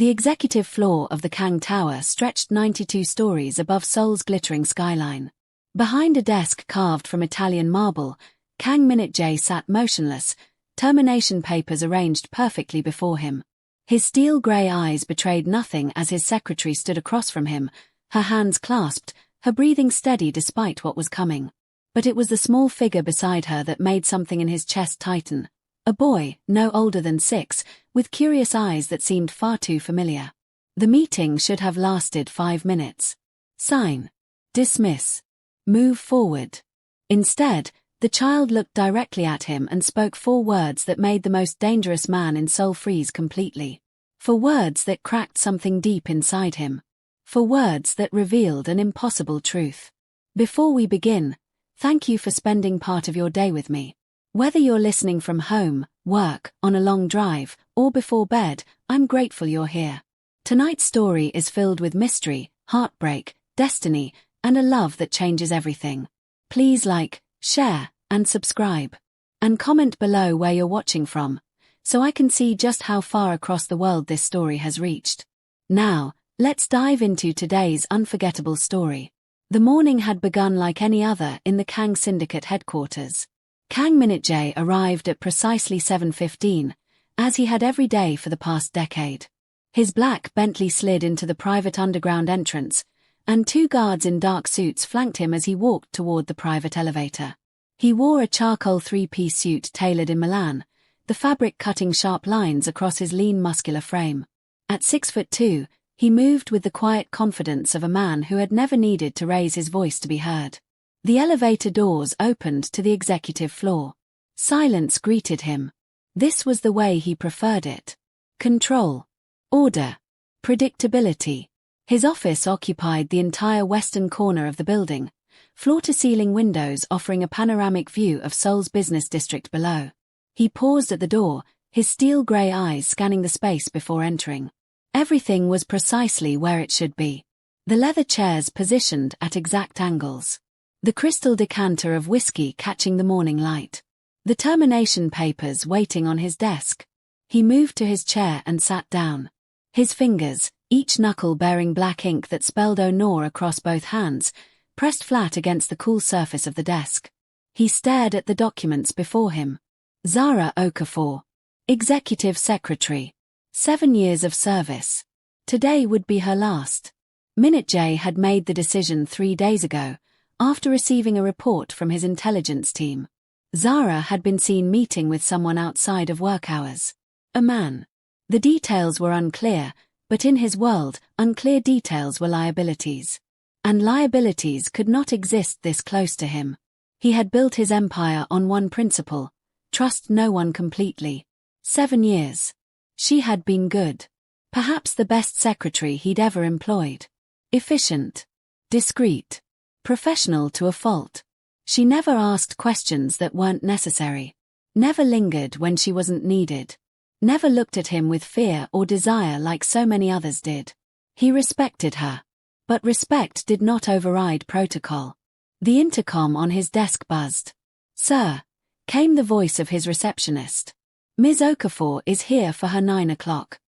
The executive floor of the Kang Tower stretched 92 stories above Seoul's glittering skyline. Behind a desk carved from Italian marble, Kang Min-jae sat motionless, termination papers arranged perfectly before him. His steel-grey eyes betrayed nothing as his secretary stood across from him, her hands clasped, her breathing steady despite what was coming. But it was the small figure beside her that made something in his chest tighten. A boy, no older than 6, with curious eyes that seemed far too familiar. The meeting should have lasted 5 minutes. Sign. Dismiss. Move forward. Instead, the child looked directly at him and spoke 4 words that made the most dangerous man in Seoul freeze completely. 4 words that cracked something deep inside him. 4 words that revealed an impossible truth. Before we begin, thank you for spending part of your day with me. Whether you're listening from home, work, on a long drive, or before bed, I'm grateful you're here. Tonight's story is filled with mystery, heartbreak, destiny, and a love that changes everything. Please like, share, and subscribe. And comment below where you're watching from, so I can see just how far across the world this story has reached. Now, let's dive into today's unforgettable story. The morning had begun like any other in the Kang Syndicate headquarters. Kang Min-jae arrived at precisely 7:15, as he had every day for the past decade. His black Bentley slid into the private underground entrance, and 2 guards in dark suits flanked him as he walked toward the private elevator. He wore a charcoal 3-piece suit tailored in Milan, the fabric cutting sharp lines across his lean muscular frame. At 6'2", he moved with the quiet confidence of a man who had never needed to raise his voice to be heard. The elevator doors opened to the executive floor. Silence greeted him. This was the way he preferred it. Control. Order. Predictability. His office occupied the entire western corner of the building, floor-to-ceiling windows offering a panoramic view of Seoul's business district below. He paused at the door, his steel-grey eyes scanning the space before entering. Everything was precisely where it should be. The leather chairs positioned at exact angles. The crystal decanter of whiskey catching the morning light. The termination papers waiting on his desk. He moved to his chair and sat down. His fingers, each knuckle bearing black ink that spelled Honor across both hands, pressed flat against the cool surface of the desk. He stared at the documents before him. Zara Okafor. Executive Secretary. 7 years of service. Today would be her last. Min-jae had made the decision 3 days ago, after receiving a report from his intelligence team. Zara had been seen meeting with someone outside of work hours. A man. The details were unclear, but in his world, unclear details were liabilities. And liabilities could not exist this close to him. He had built his empire on one principle: trust no one completely. 7 years. She had been good. Perhaps the best secretary he'd ever employed. Efficient. Discreet. Professional to a fault. She never asked questions that weren't necessary. Never lingered when she wasn't needed. Never looked at him with fear or desire like so many others did. He respected her. But respect did not override protocol. The intercom on his desk buzzed. "Sir," came the voice of his receptionist. "Ms. Okafor is here for her 9 o'clock.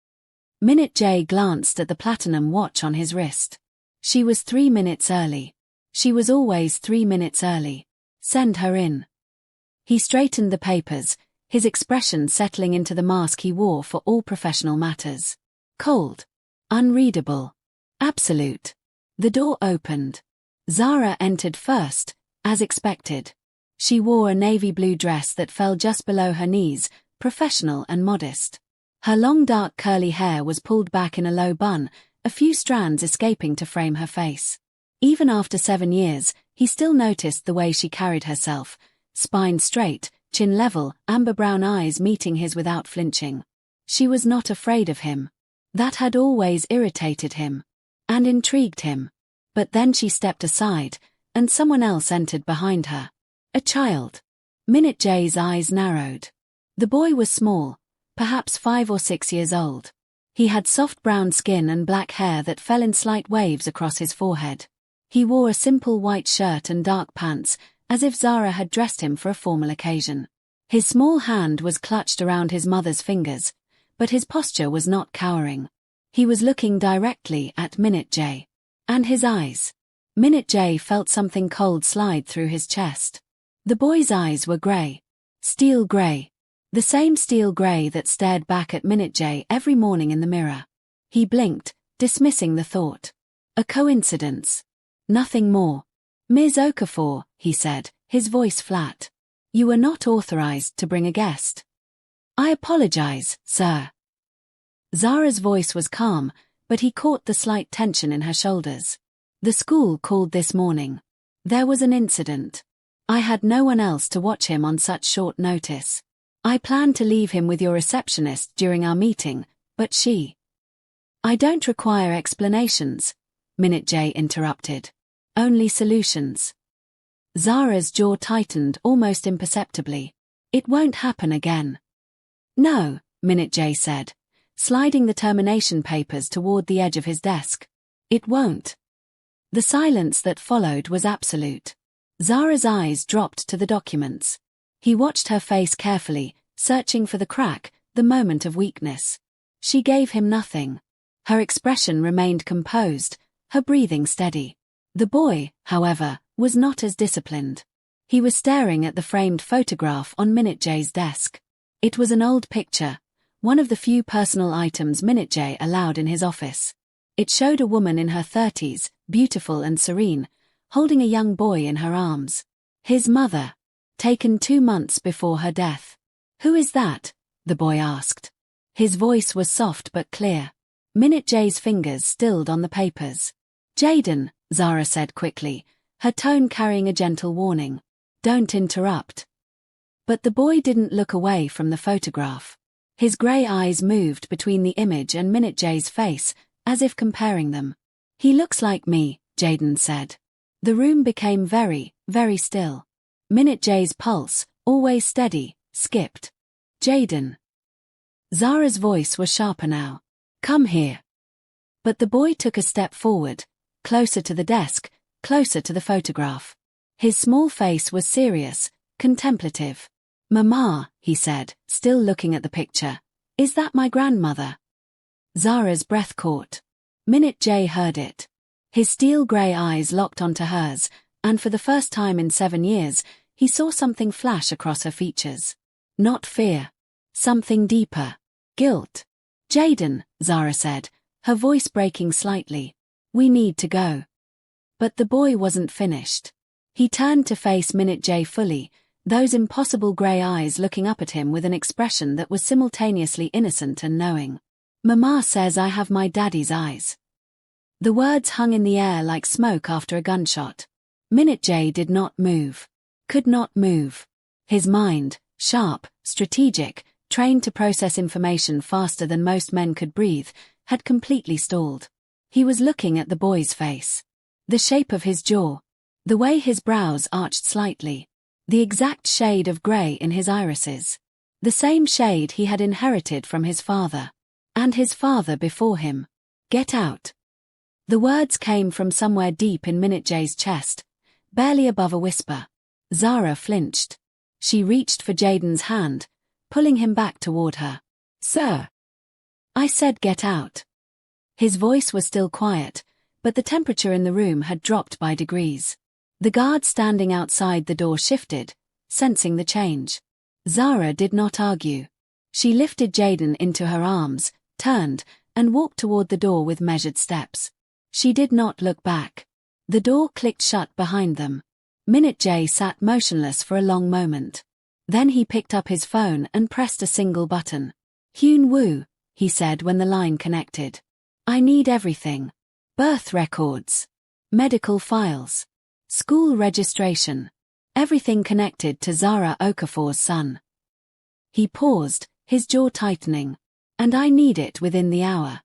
Min-jae glanced at the platinum watch on his wrist. She was 3 minutes early. She was always 3 minutes early. Send her in. He straightened the papers, his expression settling into the mask he wore for all professional matters. Cold. Unreadable. Absolute. The door opened. Zara entered first, as expected. She wore a navy blue dress that fell just below her knees, professional and modest. Her long dark curly hair was pulled back in a low bun, a few strands escaping to frame her face. Even after 7 years, he still noticed the way she carried herself, spine straight, chin level, amber brown eyes meeting his without flinching. She was not afraid of him. That had always irritated him. And intrigued him. But then she stepped aside, and someone else entered behind her. A child. Min-jae's eyes narrowed. The boy was small, perhaps 5 or 6 years old. He had soft brown skin and black hair that fell in slight waves across his forehead. He wore a simple white shirt and dark pants, as if Zara had dressed him for a formal occasion. His small hand was clutched around his mother's fingers, but his posture was not cowering. He was looking directly at Minute J. And his eyes. Minute J felt something cold slide through his chest. The boy's eyes were grey. Steel grey. The same steel grey that stared back at Minute J every morning in the mirror. He blinked, dismissing the thought. A coincidence. Nothing more. Ms. Okafor, he said, his voice flat. You were not authorized to bring a guest. I apologize, sir. Zara's voice was calm, but he caught the slight tension in her shoulders. The school called this morning. There was an incident. I had no one else to watch him on such short notice. I planned to leave him with your receptionist during our meeting, but she... I don't require explanations, Minute J interrupted. Only solutions. Zara's jaw tightened almost imperceptibly. It won't happen again. No, Minute J said, sliding the termination papers toward the edge of his desk. It won't. The silence that followed was absolute. Zara's eyes dropped to the documents. He watched her face carefully, searching for the crack, the moment of weakness. She gave him nothing. Her expression remained composed, her breathing steady. The boy, however, was not as disciplined. He was staring at the framed photograph on Minute J's desk. It was an old picture, one of the few personal items Minute J allowed in his office. It showed a woman in her 30s, beautiful and serene, holding a young boy in her arms. His mother. Taken 2 months before her death. Who is that? The boy asked. His voice was soft but clear. Minute J's fingers stilled on the papers. Jaden, Zara said quickly, her tone carrying a gentle warning. Don't interrupt. But the boy didn't look away from the photograph. His grey eyes moved between the image and Minute J's face, as if comparing them. He looks like me, Jaden said. The room became very, very still. Minute J's pulse, always steady, skipped. Jaden. Zara's voice was sharper now. Come here. But the boy took a step forward, closer to the desk, closer to the photograph. His small face was serious, contemplative. Mama, he said, still looking at the picture. Is that my grandmother? Zara's breath caught. Minute J heard it. His steel grey eyes locked onto hers, and for the first time in 7 years, he saw something flash across her features. Not fear. Something deeper. Guilt. Jaden, Zara said, her voice breaking slightly. We need to go. But the boy wasn't finished. He turned to face Minute J fully, those impossible grey eyes looking up at him with an expression that was simultaneously innocent and knowing. Mama says I have my daddy's eyes. The words hung in the air like smoke after a gunshot. Minute J did not move. Could not move. His mind, sharp, strategic, trained to process information faster than most men could breathe, had completely stalled. He was looking at the boy's face. The shape of his jaw. The way his brows arched slightly. The exact shade of grey in his irises. The same shade he had inherited from his father. And his father before him. Get out. The words came from somewhere deep in Minute J's chest, barely above a whisper. Zara flinched. She reached for Jaden's hand, pulling him back toward her. Sir. I said get out. His voice was still quiet, but the temperature in the room had dropped by degrees. The guard standing outside the door shifted, sensing the change. Zara did not argue. She lifted Jaden into her arms, turned, and walked toward the door with measured steps. She did not look back. The door clicked shut behind them. Minute J sat motionless for a long moment. Then he picked up his phone and pressed a single button. Hyun Woo, he said when the line connected. I need everything. Birth records. Medical files. School registration. Everything connected to Zara Okafor's son. He paused, his jaw tightening. And I need it within the hour.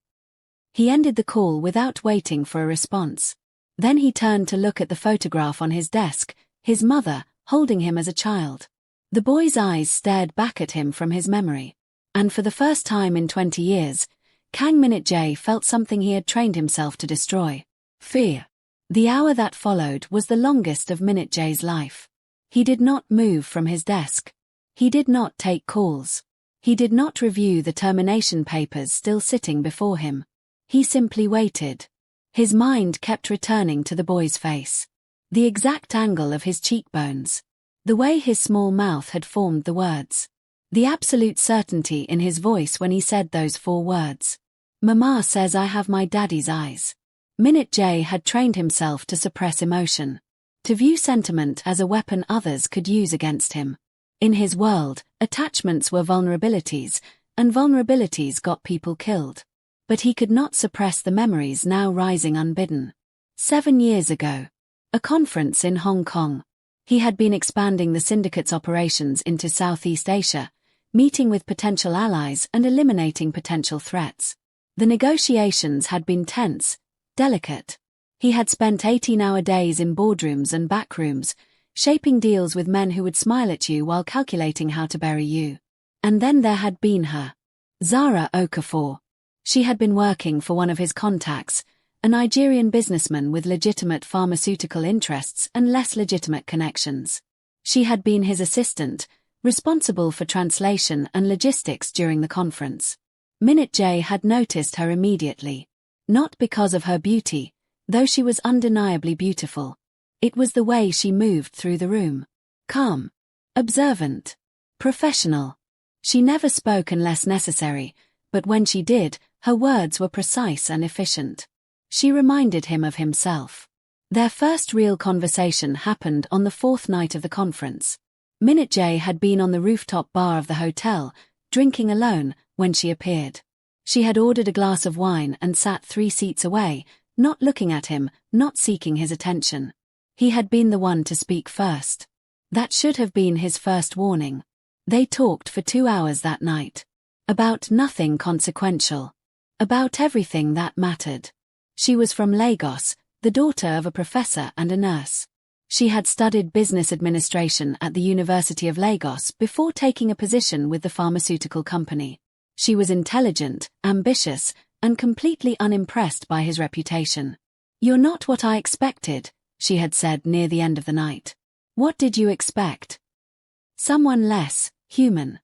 He ended the call without waiting for a response. Then he turned to look at the photograph on his desk, his mother, holding him as a child. The boy's eyes stared back at him from his memory. And for the first time in 20 years, Kang Minute J felt something he had trained himself to destroy. Fear. The hour that followed was the longest of Minute J's life. He did not move from his desk. He did not take calls. He did not review the termination papers still sitting before him. He simply waited. His mind kept returning to the boy's face. The exact angle of his cheekbones. The way his small mouth had formed the words. The absolute certainty in his voice when he said those 4 words. Mama says I have my daddy's eyes. Minute J had trained himself to suppress emotion. To view sentiment as a weapon others could use against him. In his world, attachments were vulnerabilities, and vulnerabilities got people killed. But he could not suppress the memories now rising unbidden. 7 years ago. A conference in Hong Kong. He had been expanding the syndicate's operations into Southeast Asia, meeting with potential allies and eliminating potential threats. The negotiations had been tense, delicate. He had spent 18-hour days in boardrooms and backrooms, shaping deals with men who would smile at you while calculating how to bury you. And then there had been her. Zara Okafor. She had been working for one of his contacts, a Nigerian businessman with legitimate pharmaceutical interests and less legitimate connections. She had been his assistant, responsible for translation and logistics during the conference. Minute J had noticed her immediately. Not because of her beauty, though she was undeniably beautiful. It was the way she moved through the room. Calm. Observant. Professional. She never spoke unless necessary, but when she did, her words were precise and efficient. She reminded him of himself. Their first real conversation happened on the 4th night of the conference. Minute J had been on the rooftop bar of the hotel, drinking alone, when she appeared. She had ordered a glass of wine and sat 3 seats away, not looking at him, not seeking his attention. He had been the one to speak first. That should have been his first warning. They talked for 2 hours that night. About nothing consequential. About everything that mattered. She was from Lagos, the daughter of a professor and a nurse. She had studied business administration at the University of Lagos before taking a position with the pharmaceutical company. She was intelligent, ambitious, and completely unimpressed by his reputation. "You're not what I expected," she had said near the end of the night. "What did you expect?" "Someone less human."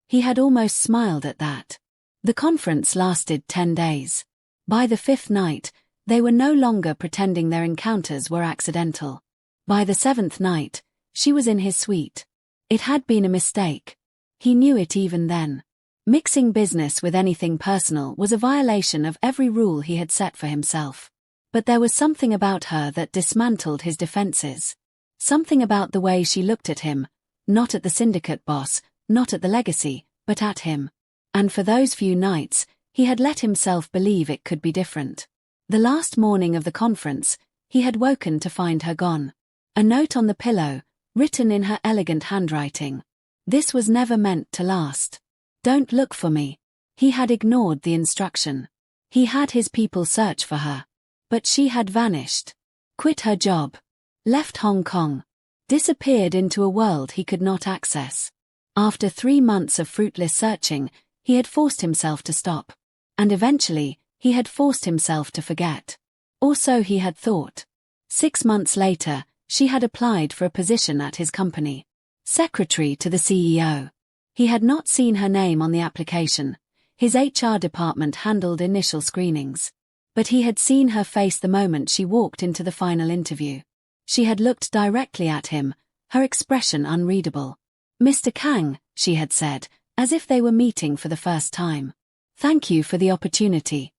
He had almost smiled at that. The conference lasted 10 days. By the 5th night, they were no longer pretending their encounters were accidental. By the 7th night, she was in his suite. It had been a mistake. He knew it even then. Mixing business with anything personal was a violation of every rule he had set for himself. But there was something about her that dismantled his defenses. Something about the way she looked at him, not at the syndicate boss, not at the legacy, but at him. And for those few nights, he had let himself believe it could be different. The last morning of the conference, he had woken to find her gone. A note on the pillow, written in her elegant handwriting. This was never meant to last. Don't look for me. He had ignored the instruction. He had his people search for her. But she had vanished. Quit her job. Left Hong Kong. Disappeared into a world he could not access. After 3 months of fruitless searching, he had forced himself to stop. And eventually, he had forced himself to forget. Or so he had thought. 6 months later, she had applied for a position at his company. Secretary to the CEO. He had not seen her name on the application. His HR department handled initial screenings. But he had seen her face the moment she walked into the final interview. She had looked directly at him, her expression unreadable. "Mr. Kang," she had said, as if they were meeting for the first time. "Thank you for the opportunity."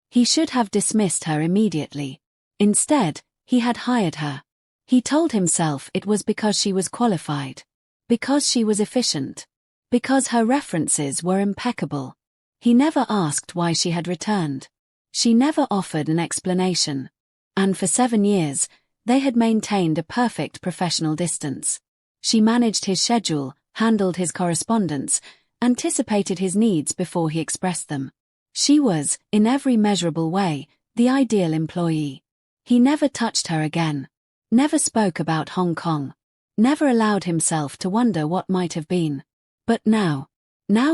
He should have dismissed her immediately. Instead, he had hired her. He told himself it was because she was qualified. Because she was efficient. Because her references were impeccable. He never asked why she had returned. She never offered an explanation. And for 7 years, they had maintained a perfect professional distance. She managed his schedule, handled his correspondence, anticipated his needs before he expressed them. She was, in every measurable way, the ideal employee. He never touched her again. Never spoke about Hong Kong. Never allowed himself to wonder what might have been. But now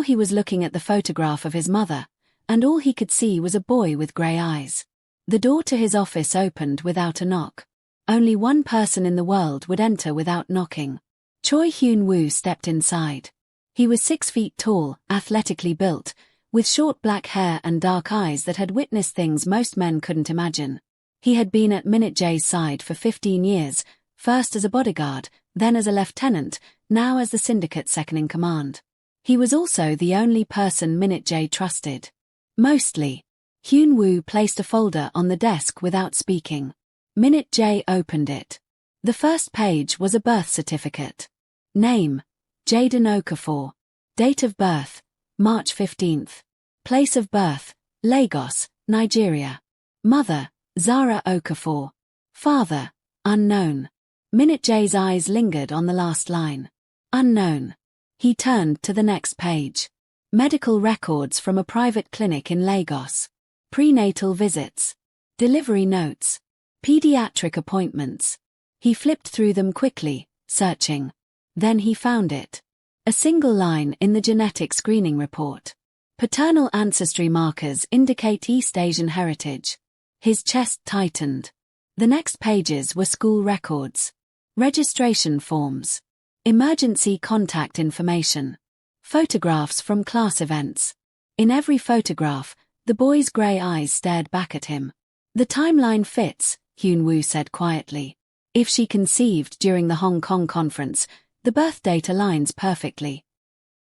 he was looking at the photograph of his mother, and all he could see was a boy with grey eyes. The door to his office opened without a knock. Only one person in the world would enter without knocking. Choi Hyun-woo stepped inside. He was 6 feet tall, athletically built, with short black hair and dark eyes that had witnessed things most men couldn't imagine. He had been at Minute J's side for 15 years, first as a bodyguard, then as a lieutenant, now as the syndicate's second-in-command. He was also the only person Minute J trusted. Mostly. Hyun-woo placed a folder on the desk without speaking. Minute J opened it. The first page was a birth certificate. Name: Jaden Okafor. Date of birth: March 15th. Place of birth: Lagos, Nigeria. Mother: Zara Okafor. Father: unknown. Minute J's eyes lingered on the last line. Unknown. He turned to the next page. Medical records from a private clinic in Lagos. Prenatal visits. Delivery notes. Pediatric appointments. He flipped through them quickly, searching. Then he found it. A single line in the genetic screening report. Paternal ancestry markers indicate East Asian heritage. His chest tightened. The next pages were school records. Registration forms. Emergency contact information. Photographs from class events. In every photograph, the boy's grey eyes stared back at him. The timeline fits, Hyun-woo said quietly. If she conceived during the Hong Kong conference, the birth date aligns perfectly.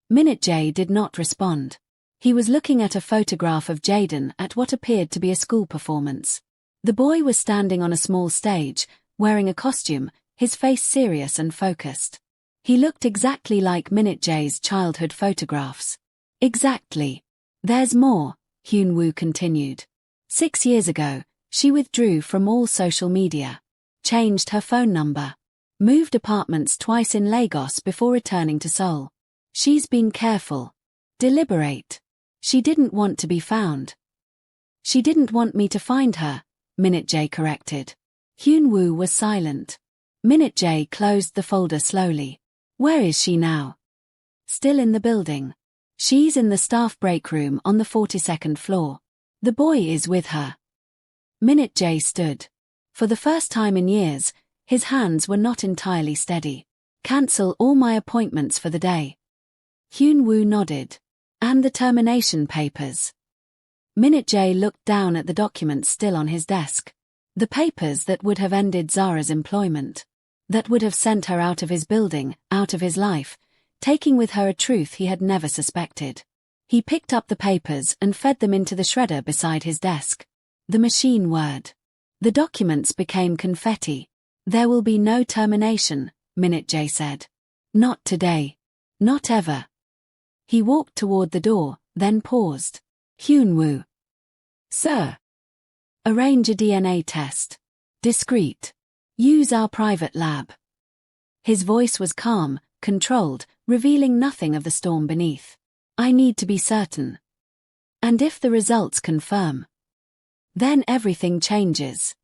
Minute J did not respond. He was looking at a photograph of Jaden at what appeared to be a school performance. The boy was standing on a small stage, wearing a costume, his face serious and focused. He looked exactly like Minute J's childhood photographs. Exactly. There's more, Hyun-woo continued. 6 years ago, she withdrew from all social media. Changed her phone number. Moved apartments twice in Lagos before returning to Seoul. She's been careful. Deliberate. She didn't want to be found. She didn't want me to find her, Minute J corrected. Hyun-woo was silent. Minute J closed the folder slowly. Where is she now? Still in the building. She's in the staff break room on the 42nd floor. The boy is with her. Minute J stood. For the first time in years, his hands were not entirely steady. Cancel all my appointments for the day. Hyun-woo nodded. And the termination papers. Minute J looked down at the documents still on his desk. The papers that would have ended Zara's employment. That would have sent her out of his building, out of his life, taking with her a truth he had never suspected. He picked up the papers and fed them into the shredder beside his desk. The machine whirred. The documents became confetti. There will be no termination, Minute J said. Not today. Not ever. He walked toward the door, then paused. Hyun-woo. Sir. Arrange a DNA test. Discreet. Use our private lab. His voice was calm, controlled, revealing nothing of the storm beneath. I need to be certain. And if the results confirm, then everything changes.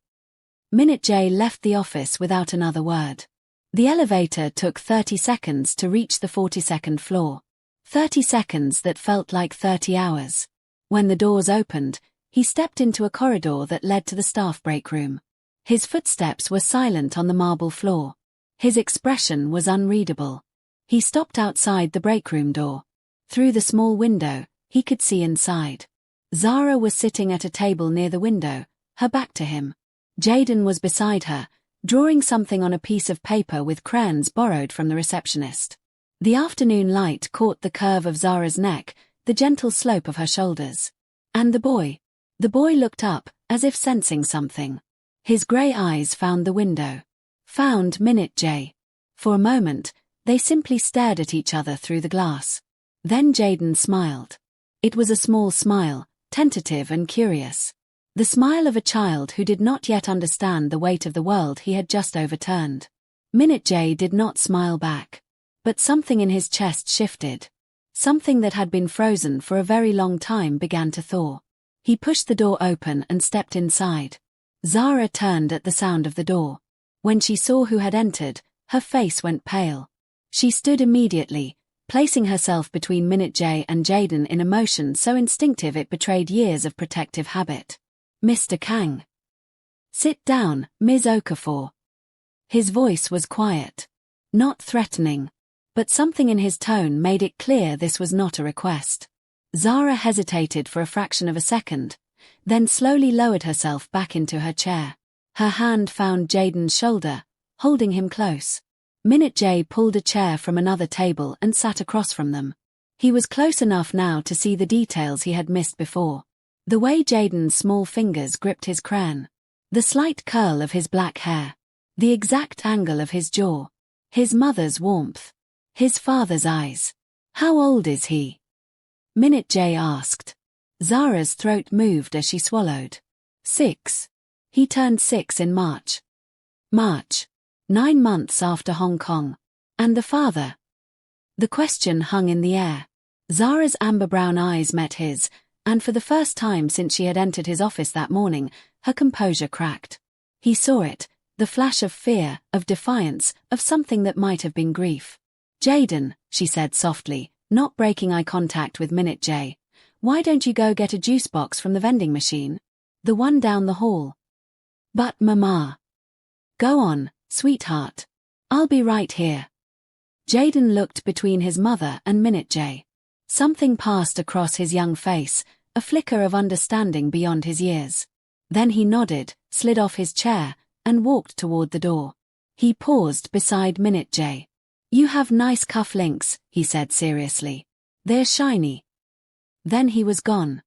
Minute J left the office without another word. The elevator took 30 seconds to reach the 42nd floor. 30 seconds that felt like 30 hours. When the doors opened, he stepped into a corridor that led to the staff break room. His footsteps were silent on the marble floor. His expression was unreadable. He stopped outside the break room door. Through the small window, he could see inside. Zara was sitting at a table near the window, her back to him. Jaden was beside her, drawing something on a piece of paper with crayons borrowed from the receptionist. The afternoon light caught the curve of Zara's neck, the gentle slope of her shoulders. And the boy. The boy looked up, as if sensing something. His grey eyes found the window. Found Minute J. For a moment, they simply stared at each other through the glass. Then Jaden smiled. It was a small smile, tentative and curious. The smile of a child who did not yet understand the weight of the world he had just overturned. Minute J did not smile back. But something in his chest shifted. Something that had been frozen for a very long time began to thaw. He pushed the door open and stepped inside. Zara turned at the sound of the door. When she saw who had entered, her face went pale. She stood immediately, placing herself between Minute J and Jaden in a motion so instinctive it betrayed years of protective habit. Mr. Kang. Sit down, Ms. Okafor. His voice was quiet. Not threatening. But something in his tone made it clear this was not a request. Zara hesitated for a fraction of a second, then slowly lowered herself back into her chair. Her hand found Jaden's shoulder, holding him close. Minute J pulled a chair from another table and sat across from them. He was close enough now to see the details he had missed before. The way Jaden's small fingers gripped his crayon. The slight curl of his black hair. The exact angle of his jaw. His mother's warmth. His father's eyes. How old is he? Minute J asked. Zara's throat moved as she swallowed. 6. He turned 6 in March. March. 9 months after Hong Kong. And the father? The question hung in the air. Zara's amber-brown eyes met his, and for the first time since she had entered his office that morning, her composure cracked. He saw it, the flash of fear, of defiance, of something that might have been grief. Jaden, she said softly, not breaking eye contact with Minute J. Why don't you go get a juice box from the vending machine? The one down the hall. But Mama. Go on, sweetheart. I'll be right here. Jaden looked between his mother and Minute J. Something passed across his young face, a flicker of understanding beyond his years. Then he nodded, slid off his chair, and walked toward the door. He paused beside Minute J. You have nice cufflinks, he said seriously. They're shiny. Then he was gone.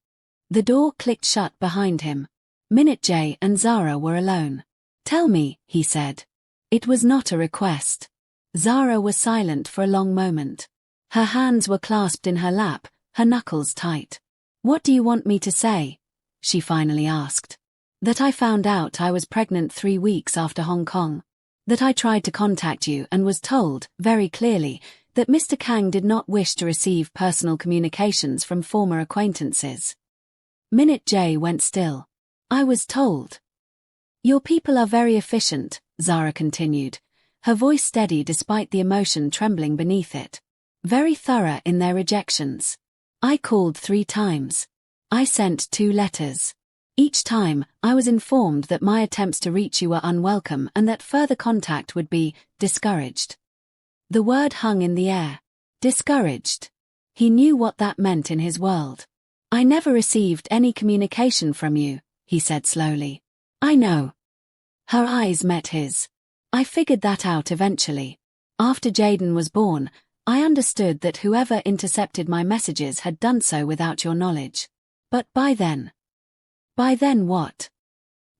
The door clicked shut behind him. Minute J and Zara were alone. Tell me, he said. It was not a request. Zara was silent for a long moment. Her hands were clasped in her lap, her knuckles tight. What do you want me to say? She finally asked. That I found out I was pregnant 3 weeks after Hong Kong. That I tried to contact you and was told, very clearly, that Mr. Kang did not wish to receive personal communications from former acquaintances. Minute J went still. I was told. Your people are very efficient, Zara continued, her voice steady despite the emotion trembling beneath it. Very thorough in their rejections. I called 3 times. I sent 2 letters. Each time, I was informed that my attempts to reach you were unwelcome and that further contact would be discouraged. The word hung in the air. Discouraged. He knew what that meant in his world. I never received any communication from you, he said slowly. I know. Her eyes met his. I figured that out eventually. After Jaden was born, I understood that whoever intercepted my messages had done so without your knowledge. But by then... By then what?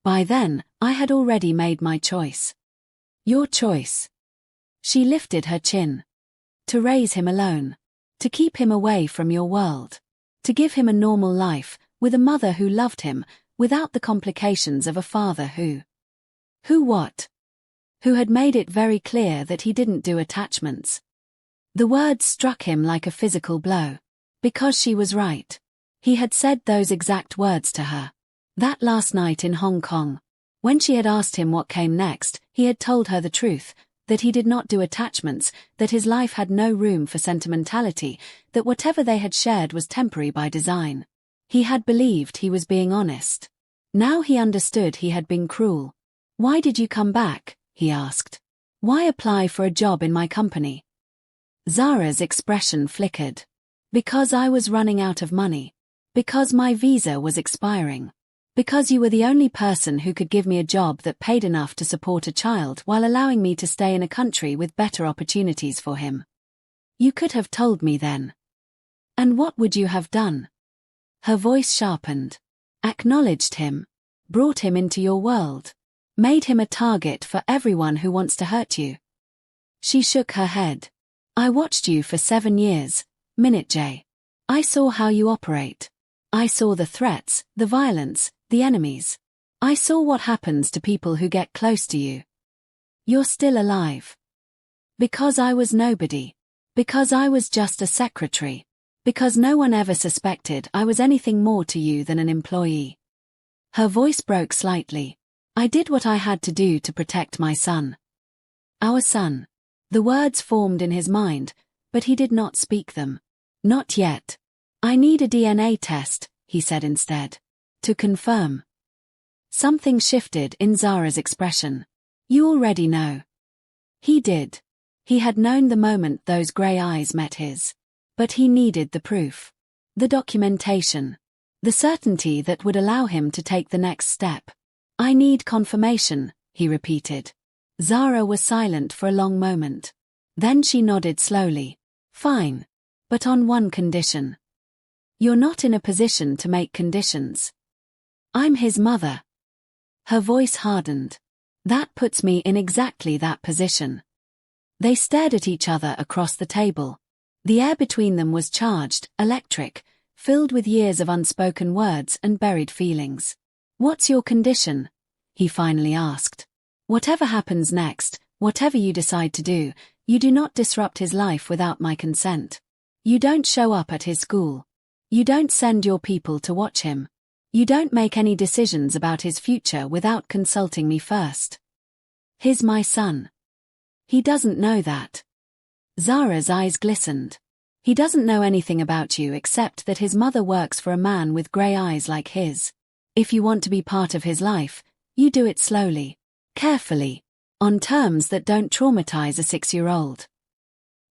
By then, I had already made my choice. Your choice. She lifted her chin. To raise him alone. To keep him away from your world. To give him a normal life, with a mother who loved him, without the complications of a father who... Who what? Who had made it very clear that he didn't do attachments. The words struck him like a physical blow. Because she was right. He had said those exact words to her. That last night in Hong Kong. When she had asked him what came next, he had told her the truth, that he did not do attachments, that his life had no room for sentimentality, that whatever they had shared was temporary by design. He had believed he was being honest. Now he understood he had been cruel. Why did you come back? He asked. Why apply for a job in my company? Zara's expression flickered. Because I was running out of money. Because my visa was expiring. Because you were the only person who could give me a job that paid enough to support a child while allowing me to stay in a country with better opportunities for him. You could have told me then. And what would you have done? Her voice sharpened. Acknowledged him. Brought him into your world. Made him a target for everyone who wants to hurt you. She shook her head. I watched you for 7 years, Minute J. I saw how you operate. I saw the threats, the violence, the enemies. I saw what happens to people who get close to you. You're still alive. Because I was nobody. Because I was just a secretary. Because no one ever suspected I was anything more to you than an employee. Her voice broke slightly. I did what I had to do to protect my son. Our son. The words formed in his mind, but he did not speak them. Not yet. I need a DNA test, he said instead. To confirm. Something shifted in Zara's expression. You already know. He did. He had known the moment those grey eyes met his. But he needed the proof. The documentation. The certainty that would allow him to take the next step. I need confirmation, he repeated. Zara was silent for a long moment. Then she nodded slowly. Fine. But on one condition. You're not in a position to make conditions. I'm his mother. Her voice hardened. That puts me in exactly that position. They stared at each other across the table. The air between them was charged, electric, filled with years of unspoken words and buried feelings. What's your condition? He finally asked. Whatever happens next, whatever you decide to do, you do not disrupt his life without my consent. You don't show up at his school. You don't send your people to watch him. You don't make any decisions about his future without consulting me first. He's my son. He doesn't know that. Zara's eyes glistened. He doesn't know anything about you except that his mother works for a man with grey eyes like his. If you want to be part of his life, you do it slowly, carefully, on terms that don't traumatize a 6-year-old.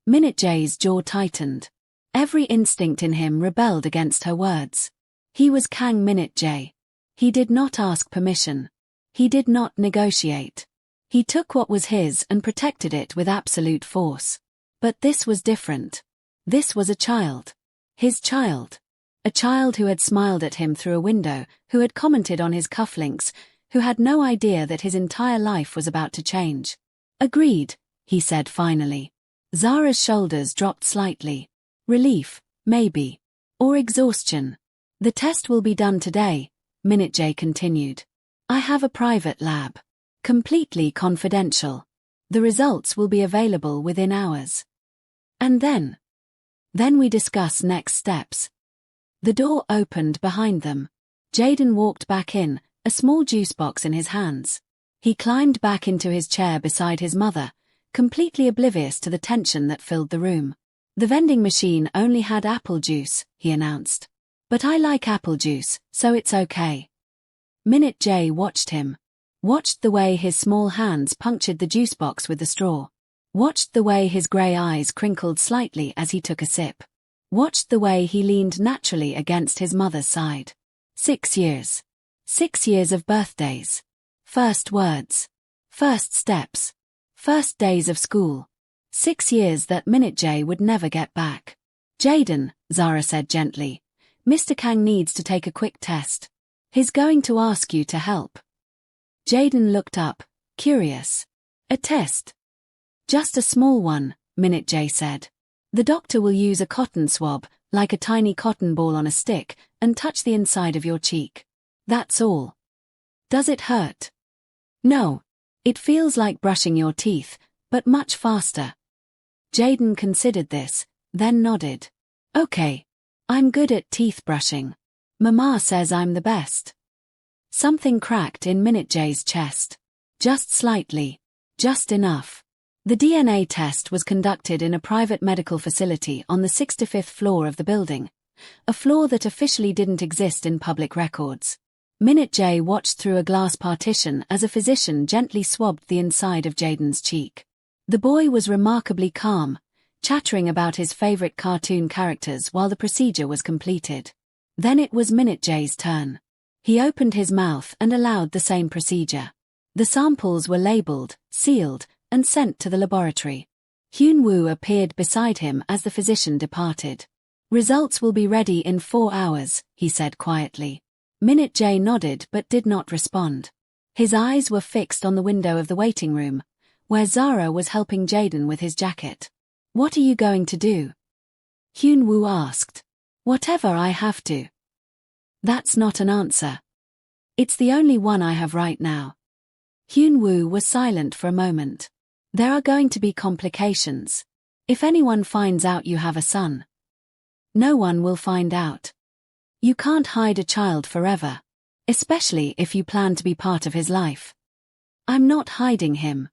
Minute J's jaw tightened. Every instinct in him rebelled against her words. He was Kang Minute J. He did not ask permission. He did not negotiate. He took what was his and protected it with absolute force. But this was different. This was a child. His child. A child who had smiled at him through a window, who had commented on his cufflinks, who had no idea that his entire life was about to change. Agreed, he said finally. Zara's shoulders dropped slightly. Relief, maybe. Or exhaustion. The test will be done today, Minute J continued. I have a private lab. Completely confidential. The results will be available within hours. And then we discuss next steps. The door opened behind them. Jaden walked back in, a small juice box in his hands. He climbed back into his chair beside his mother, completely oblivious to the tension that filled the room. The vending machine only had apple juice, he announced. But I like apple juice, so it's okay. Minute J watched him. Watched the way his small hands punctured the juice box with the straw. Watched the way his grey eyes crinkled slightly as he took a sip. Watched the way he leaned naturally against his mother's side. 6 years. 6 years of birthdays. First words. First steps. First days of school. 6 years that Minute J would never get back. Jaden, Zara said gently, Mr. Kang needs to take a quick test. He's going to ask you to help. Jaden looked up, curious. A test? Just a small one, Minute J said. The doctor will use a cotton swab, like a tiny cotton ball on a stick, and touch the inside of your cheek. That's all. Does it hurt? No. It feels like brushing your teeth, but much faster. Jaden considered this, then nodded. Okay. I'm good at teeth brushing. Mama says I'm the best. Something cracked in Minute J's chest. Just slightly. Just enough. The DNA test was conducted in a private medical facility on the 65th floor of the building, a floor that officially didn't exist in public records. Minute J watched through a glass partition as a physician gently swabbed the inside of Jaden's cheek. The boy was remarkably calm, chattering about his favorite cartoon characters while the procedure was completed. Then it was Minute J's turn. He opened his mouth and allowed the same procedure. The samples were labeled, sealed, and sent to the laboratory. Hyun Woo appeared beside him as the physician departed. Results will be ready in 4 hours, he said quietly. Minute J nodded but did not respond. His eyes were fixed on the window of the waiting room, where Zara was helping Jaden with his jacket. What are you going to do? Hyun Woo asked. Whatever I have to. That's not an answer. It's the only one I have right now. Hyun Woo was silent for a moment. There are going to be complications. If anyone finds out you have a son, no one will find out. You can't hide a child forever, especially if you plan to be part of his life. I'm not hiding him.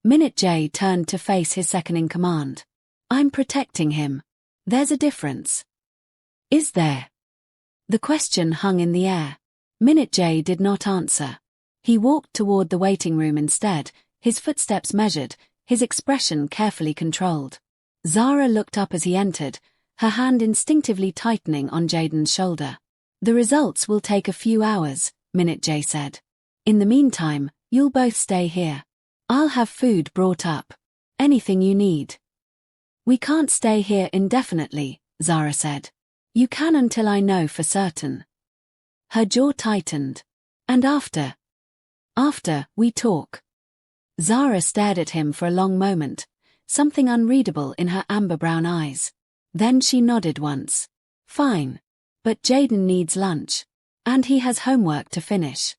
Minute J turned to face his second-in-command. I'm protecting him. There's a difference. Is there? The question hung in the air. Minute J did not answer. He walked toward the waiting room instead, his footsteps measured, his expression carefully controlled. Zara looked up as he entered, her hand instinctively tightening on Jaden's shoulder. The results will take a few hours, Minute J said. In the meantime, you'll both stay here. I'll have food brought up. Anything you need. We can't stay here indefinitely, Zara said. You can until I know for certain. Her jaw tightened. And after? After, we talk. Zara stared at him for a long moment, something unreadable in her amber brown eyes. Then she nodded once. Fine. But Jaden needs lunch. And he has homework to finish.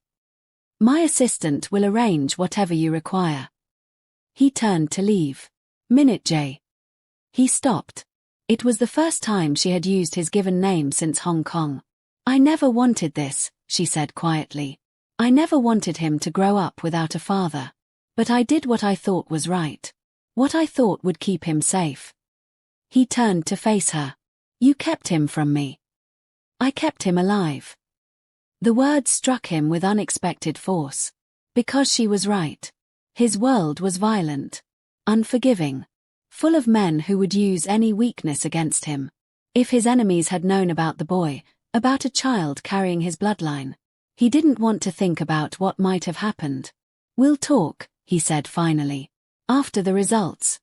My assistant will arrange whatever you require. He turned to leave. Minute J. He stopped. It was the first time she had used his given name since Hong Kong. I never wanted this, she said quietly. I never wanted him to grow up without a father. But I did what I thought was right. What I thought would keep him safe. He turned to face her. You kept him from me. I kept him alive. The words struck him with unexpected force. Because she was right. His world was violent. Unforgiving. Full of men who would use any weakness against him. If his enemies had known about the boy, about a child carrying his bloodline, he didn't want to think about what might have happened. We'll talk, he said finally. After the results.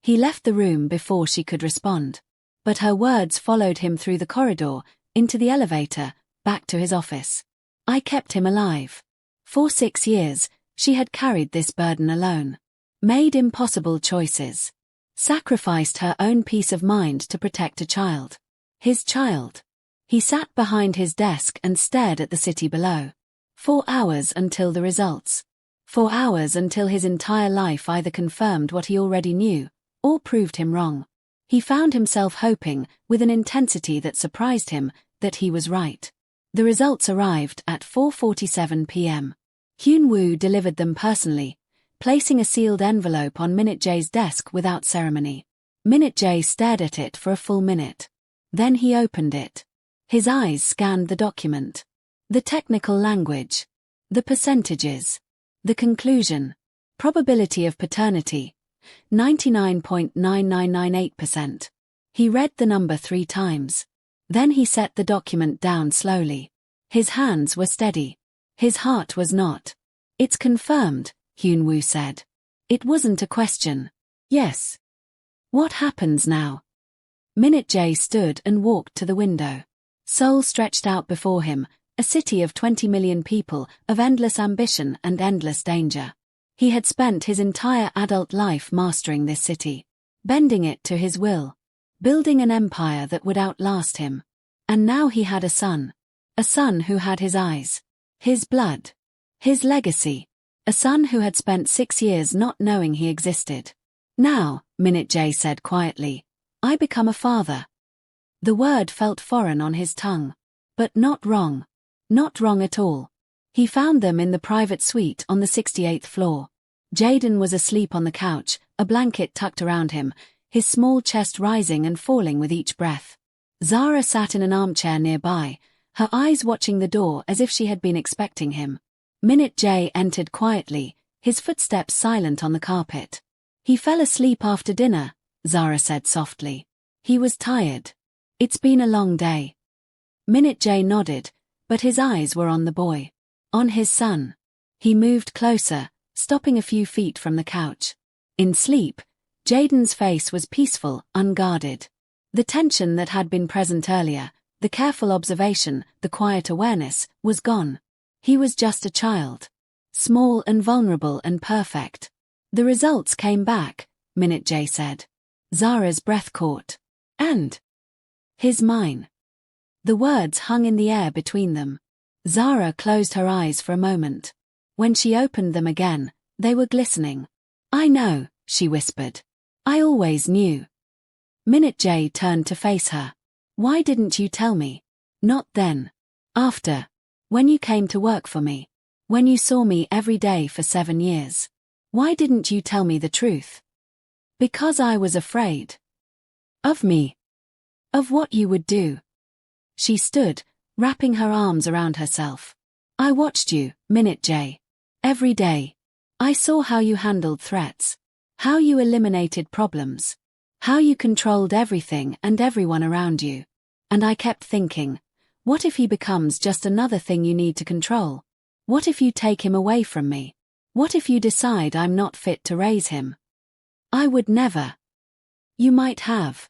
He left the room before she could respond. But her words followed him through the corridor, into the elevator, back to his office. I kept him alive. For 6 years, she had carried this burden alone. Made impossible choices. Sacrificed her own peace of mind to protect a child. His child. He sat behind his desk and stared at the city below. 4 hours until the results. 4 hours until his entire life either confirmed what he already knew, or proved him wrong. He found himself hoping, with an intensity that surprised him, that he was right. The results arrived at 4:47 p.m. Hyun Woo delivered them personally, placing a sealed envelope on Minute J's desk without ceremony. Minute J stared at it for a full minute. Then he opened it. His eyes scanned the document. The technical language. The percentages. The conclusion. Probability of paternity. 99.9998%. He read the number 3 times. Then he set the document down slowly. His hands were steady. His heart was not. It's confirmed, Hyun Woo said. It wasn't a question. Yes. What happens now? Minute J stood and walked to the window. Seoul stretched out before him, a city of 20 million people, of endless ambition and endless danger. He had spent his entire adult life mastering this city, bending it to his will, building an empire that would outlast him. And now he had a son who had his eyes, his blood, his legacy, a son who had spent 6 years not knowing he existed. Now, Minute J said quietly, I become a father. The word felt foreign on his tongue, but not wrong. Not wrong at all. He found them in the private suite on the 68th floor. Jaden was asleep on the couch, a blanket tucked around him, his small chest rising and falling with each breath. Zara sat in an armchair nearby, her eyes watching the door as if she had been expecting him. Minute J entered quietly, his footsteps silent on the carpet. He fell asleep after dinner, Zara said softly. He was tired. It's been a long day. Minute J nodded, but his eyes were on the boy. On his son. He moved closer, stopping a few feet from the couch. In sleep, Jaden's face was peaceful, unguarded. The tension that had been present earlier, the careful observation, the quiet awareness, was gone. He was just a child. Small and vulnerable and perfect. The results came back, Minute J said. Zara's breath caught. And his mine. The words hung in the air between them. Zara closed her eyes for a moment. When she opened them again, they were glistening. I know, she whispered. I always knew. Minute J turned to face her. Why didn't you tell me? Not then. After. When you came to work for me. When you saw me every day for 7 years. Why didn't you tell me the truth? Because I was afraid. Of me. Of what you would do. She stood, wrapping her arms around herself. I watched you, Minute J. Every day. I saw how you handled threats. How you eliminated problems. How you controlled everything and everyone around you. And I kept thinking, what if he becomes just another thing you need to control? What if you take him away from me? What if you decide I'm not fit to raise him? I would never. You might have.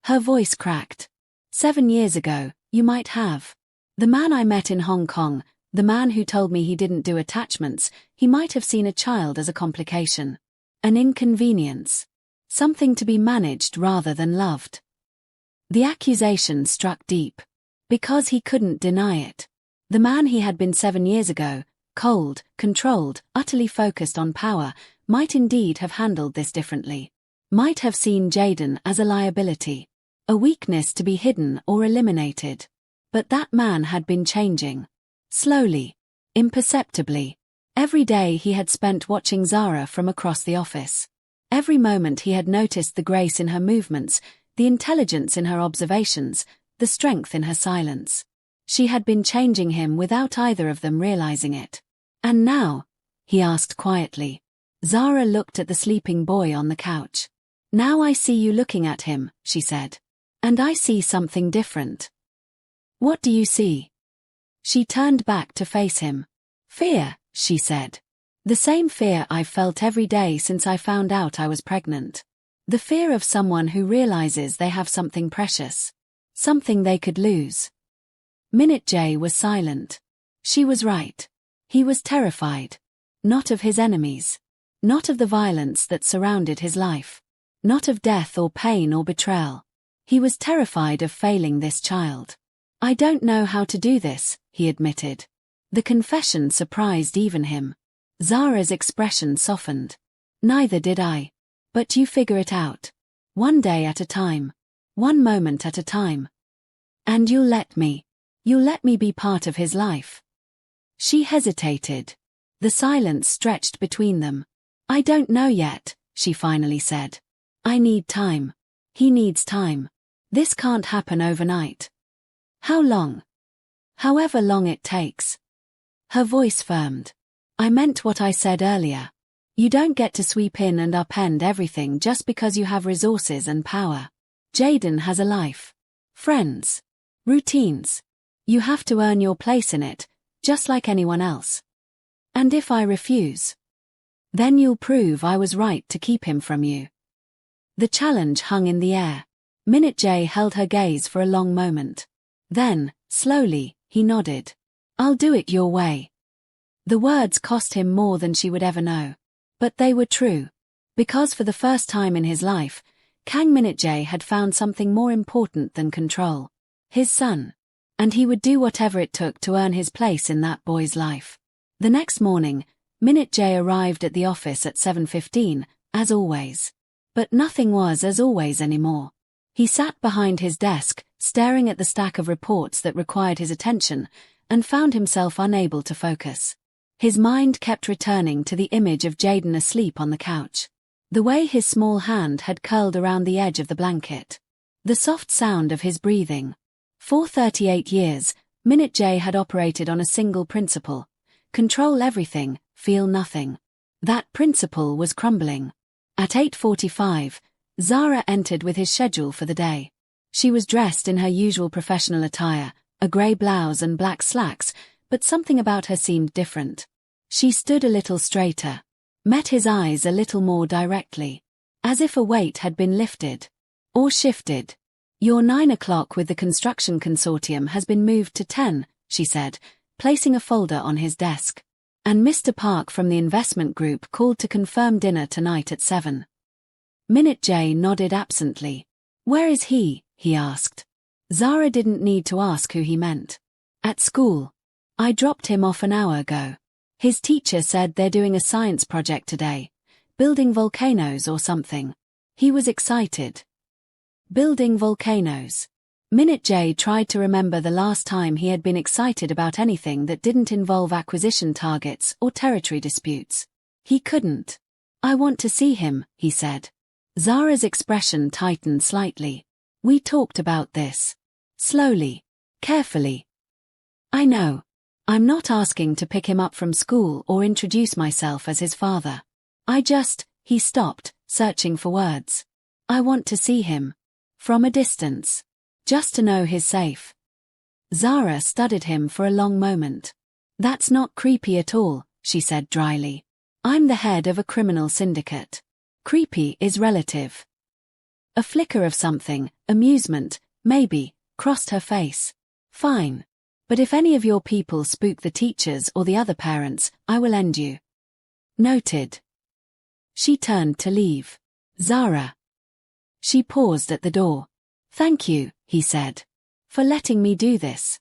Her voice cracked. 7 years ago, you might have. The man I met in Hong Kong, the man who told me he didn't do attachments, he might have seen a child as a complication. An inconvenience. Something to be managed rather than loved. The accusation struck deep. Because he couldn't deny it. The man he had been 7 years ago, cold, controlled, utterly focused on power, might indeed have handled this differently. Might have seen Jaden as a liability. A weakness to be hidden or eliminated. But that man had been changing. Slowly. Imperceptibly. Every day he had spent watching Zara from across the office. Every moment he had noticed the grace in her movements, the intelligence in her observations, the strength in her silence. She had been changing him without either of them realizing it. And now? He asked quietly. Zara looked at the sleeping boy on the couch. Now I see you looking at him, she said. And I see something different. What do you see? She turned back to face him. Fear, she said. The same fear I've felt every day since I found out I was pregnant. The fear of someone who realizes they have something precious. Something they could lose. Minute J was silent. She was right. He was terrified. Not of his enemies. Not of the violence that surrounded his life. Not of death or pain or betrayal. He was terrified of failing this child. I don't know how to do this, he admitted. The confession surprised even him. Zara's expression softened. Neither did I. But you figure it out. One day at a time. One moment at a time. And you'll let me. You'll let me be part of his life. She hesitated. The silence stretched between them. I don't know yet, she finally said. I need time. He needs time. This can't happen overnight. How long? However long it takes. Her voice firmed. I meant what I said earlier. You don't get to sweep in and upend everything just because you have resources and power. Jaden has a life. Friends. Routines. You have to earn your place in it, just like anyone else. And if I refuse? Then you'll prove I was right to keep him from you. The challenge hung in the air. Minute J held her gaze for a long moment. Then, slowly, he nodded. I'll do it your way. The words cost him more than she would ever know. But they were true. Because for the first time in his life, Kang Minute J had found something more important than control. His son. And he would do whatever it took to earn his place in that boy's life. The next morning, Minute J arrived at the office at 7:15, as always. But nothing was as always anymore. He sat behind his desk, staring at the stack of reports that required his attention, and found himself unable to focus. His mind kept returning to the image of Jaden asleep on the couch. The way his small hand had curled around the edge of the blanket. The soft sound of his breathing. For 38 years, Minute J had operated on a single principle. Control everything, feel nothing. That principle was crumbling. At 8:45, Zara entered with his schedule for the day. She was dressed in her usual professional attire, a grey blouse and black slacks, but something about her seemed different. She stood a little straighter. Met his eyes a little more directly. As if a weight had been lifted. Or shifted. Your 9 o'clock with the construction consortium has been moved to 10, she said, placing a folder on his desk. And Mr. Park from the investment group called to confirm dinner tonight at 7. Minute J nodded absently. Where is he? He asked. Zara didn't need to ask who he meant. At school. I dropped him off an hour ago. His teacher said they're doing a science project today. Building volcanoes or something. He was excited. Building volcanoes. Minute J tried to remember the last time he had been excited about anything that didn't involve acquisition targets or territory disputes. He couldn't. I want to see him, he said. Zara's expression tightened slightly. We talked about this. Slowly. Carefully. I know. I'm not asking to pick him up from school or introduce myself as his father. He stopped, searching for words. I want to see him. From a distance. Just to know he's safe. Zara studied him for a long moment. That's not creepy at all, she said dryly. I'm the head of a criminal syndicate. Creepy is relative. A flicker of something, amusement, maybe, crossed her face. Fine. But if any of your people spook the teachers or the other parents, I will end you. Noted. She turned to leave. Zara. She paused at the door. Thank you, he said. For letting me do this.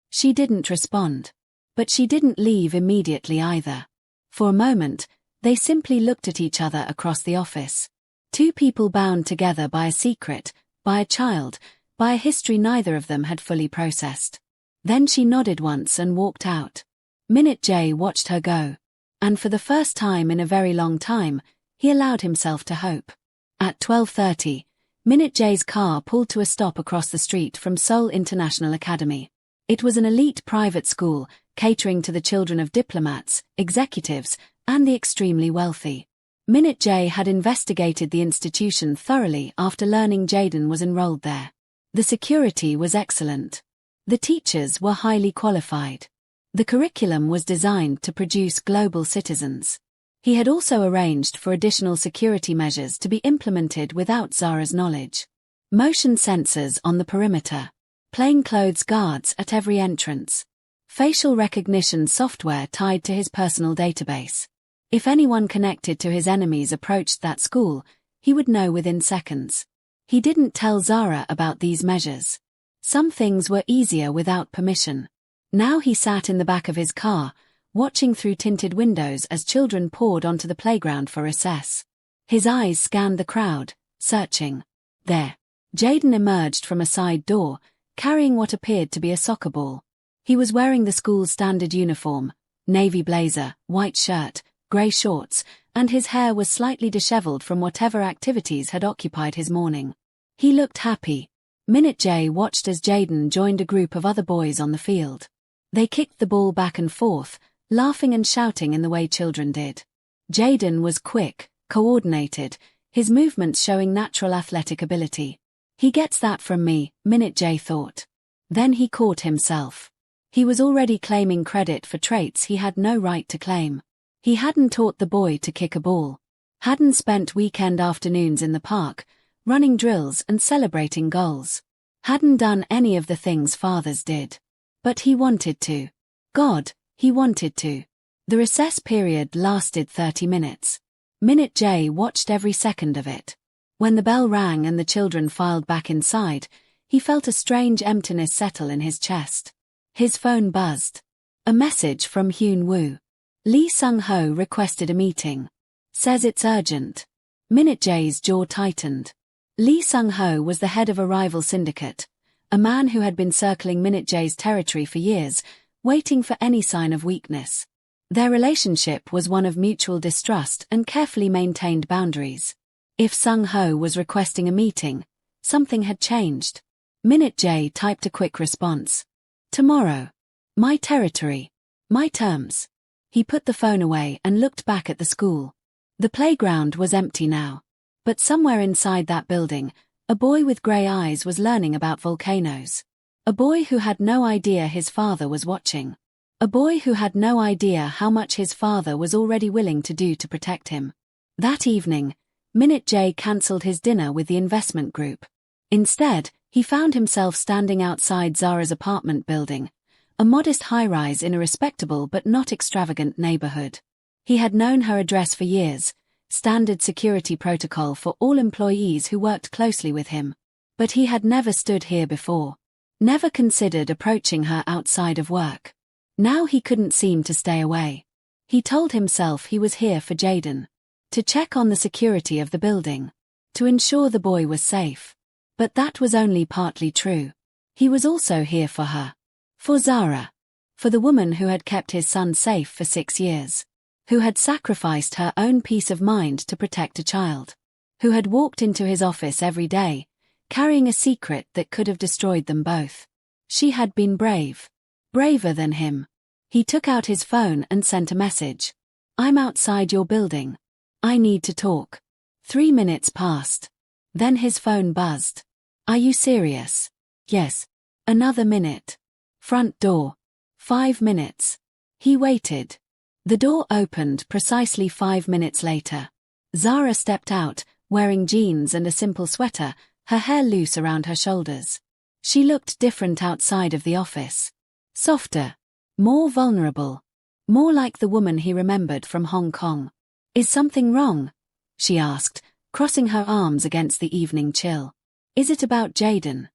She didn't respond. But she didn't leave immediately either. For a moment, they simply looked at each other across the office. Two people bound together by a secret, by a child, by a history neither of them had fully processed. Then she nodded once and walked out. Minute J watched her go. And for the first time in a very long time, he allowed himself to hope. At 12:30, Minute J's car pulled to a stop across the street from Seoul International Academy. It was an elite private school, catering to the children of diplomats, executives, and the extremely wealthy. Minute J had investigated the institution thoroughly after learning Jaden was enrolled there. The security was excellent. The teachers were highly qualified. The curriculum was designed to produce global citizens. He had also arranged for additional security measures to be implemented without Zara's knowledge. Motion sensors on the perimeter. Plainclothes guards at every entrance. Facial recognition software tied to his personal database. If anyone connected to his enemies approached that school, he would know within seconds. He didn't tell Zara about these measures. Some things were easier without permission. Now he sat in the back of his car, watching through tinted windows as children poured onto the playground for recess. His eyes scanned the crowd, searching. There. Jaden emerged from a side door, carrying what appeared to be a soccer ball. He was wearing the school's standard uniform, navy blazer, white shirt, grey shorts, and his hair was slightly disheveled from whatever activities had occupied his morning. He looked happy. Minute J watched as Jaden joined a group of other boys on the field. They kicked the ball back and forth, laughing and shouting in the way children did. Jaden was quick, coordinated, his movements showing natural athletic ability. He gets that from me, Minute J thought. Then he caught himself. He was already claiming credit for traits he had no right to claim. He hadn't taught the boy to kick a ball. Hadn't spent weekend afternoons in the park, running drills and celebrating goals. Hadn't done any of the things fathers did. But he wanted to. God, he wanted to. The recess period lasted 30 minutes. Minute J watched every second of it. When the bell rang and the children filed back inside, he felt a strange emptiness settle in his chest. His phone buzzed. A message from Hyun Woo. Lee Sung-ho requested a meeting. Says it's urgent. Minute J's jaw tightened. Lee Sung-ho was the head of a rival syndicate, a man who had been circling Minute J's territory for years, waiting for any sign of weakness. Their relationship was one of mutual distrust and carefully maintained boundaries. If Sung-ho was requesting a meeting, something had changed. Minute J typed a quick response. Tomorrow. My territory. My terms. He put the phone away and looked back at the school. The playground was empty now. But somewhere inside that building, a boy with grey eyes was learning about volcanoes. A boy who had no idea his father was watching. A boy who had no idea how much his father was already willing to do to protect him. That evening, Minute J cancelled his dinner with the investment group. Instead, he found himself standing outside Zara's apartment building, a modest high-rise in a respectable but not extravagant neighborhood. He had known her address for years, standard security protocol for all employees who worked closely with him. But he had never stood here before. Never considered approaching her outside of work. Now he couldn't seem to stay away. He told himself he was here for Jaden. To check on the security of the building. To ensure the boy was safe. But that was only partly true. He was also here for her. For Zara. For the woman who had kept his son safe for 6 years. Who had sacrificed her own peace of mind to protect a child. Who had walked into his office every day, carrying a secret that could have destroyed them both. She had been brave. Braver than him. He took out his phone and sent a message. I'm outside your building. I need to talk. 3 minutes passed. Then his phone buzzed. Are you serious? Yes. Another minute. Front door. 5 minutes. He waited. The door opened precisely 5 minutes later. Zara stepped out, wearing jeans and a simple sweater, her hair loose around her shoulders. She looked different outside of the office. Softer. More vulnerable. More like the woman he remembered from Hong Kong. Is something wrong? She asked, crossing her arms against the evening chill. Is it about Jaden?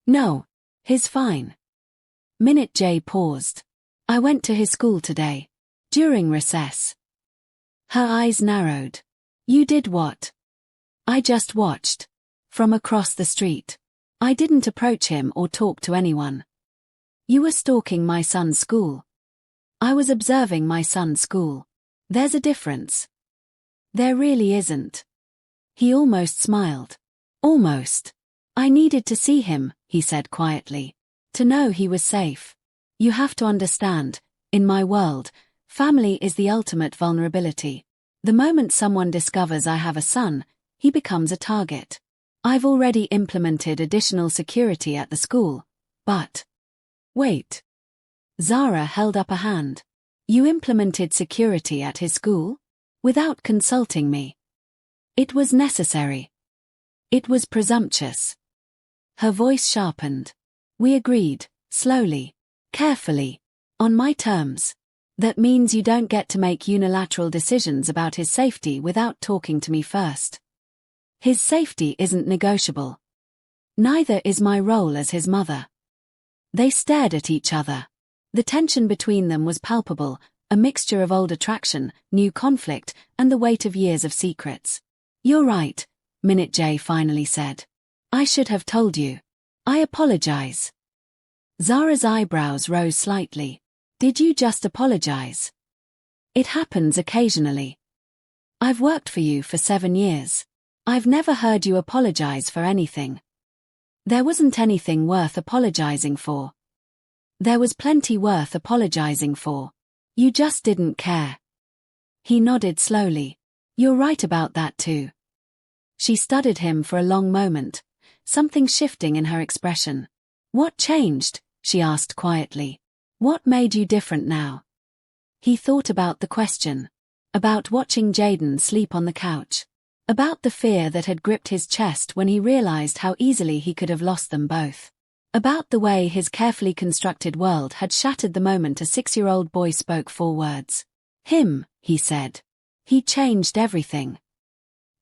No. He's fine. Minute J paused. I went to his school today. During recess. Her eyes narrowed. You did what? I just watched. From across the street. I didn't approach him or talk to anyone. You were stalking my son's school. I was observing my son's school. There's a difference. There really isn't. He almost smiled. Almost. I needed to see him, he said quietly. To know he was safe. You have to understand, in my world, family is the ultimate vulnerability. The moment someone discovers I have a son, he becomes a target. I've already implemented additional security at the school, but... Wait. Zara held up a hand. You implemented security at his school? Without consulting me. It was necessary. It was presumptuous. Her voice sharpened. We agreed, slowly, carefully, on my terms. That means you don't get to make unilateral decisions about his safety without talking to me first. His safety isn't negotiable. Neither is my role as his mother. They stared at each other. The tension between them was palpable, a mixture of old attraction, new conflict, and the weight of years of secrets. You're right, Minute J finally said. I should have told you. I apologize. Zara's eyebrows rose slightly. Did you just apologize? It happens occasionally. I've worked for you for 7 years. I've never heard you apologize for anything. There wasn't anything worth apologizing for. There was plenty worth apologizing for. You just didn't care. He nodded slowly. You're right about that too. She studied him for a long moment, something shifting in her expression. What changed? She asked quietly. What made you different now? He thought about the question. About watching Jaden sleep on the couch. About the fear that had gripped his chest when he realized how easily he could have lost them both. About the way his carefully constructed world had shattered the moment a 6-year-old boy spoke 4 words. Him, he said. He changed everything.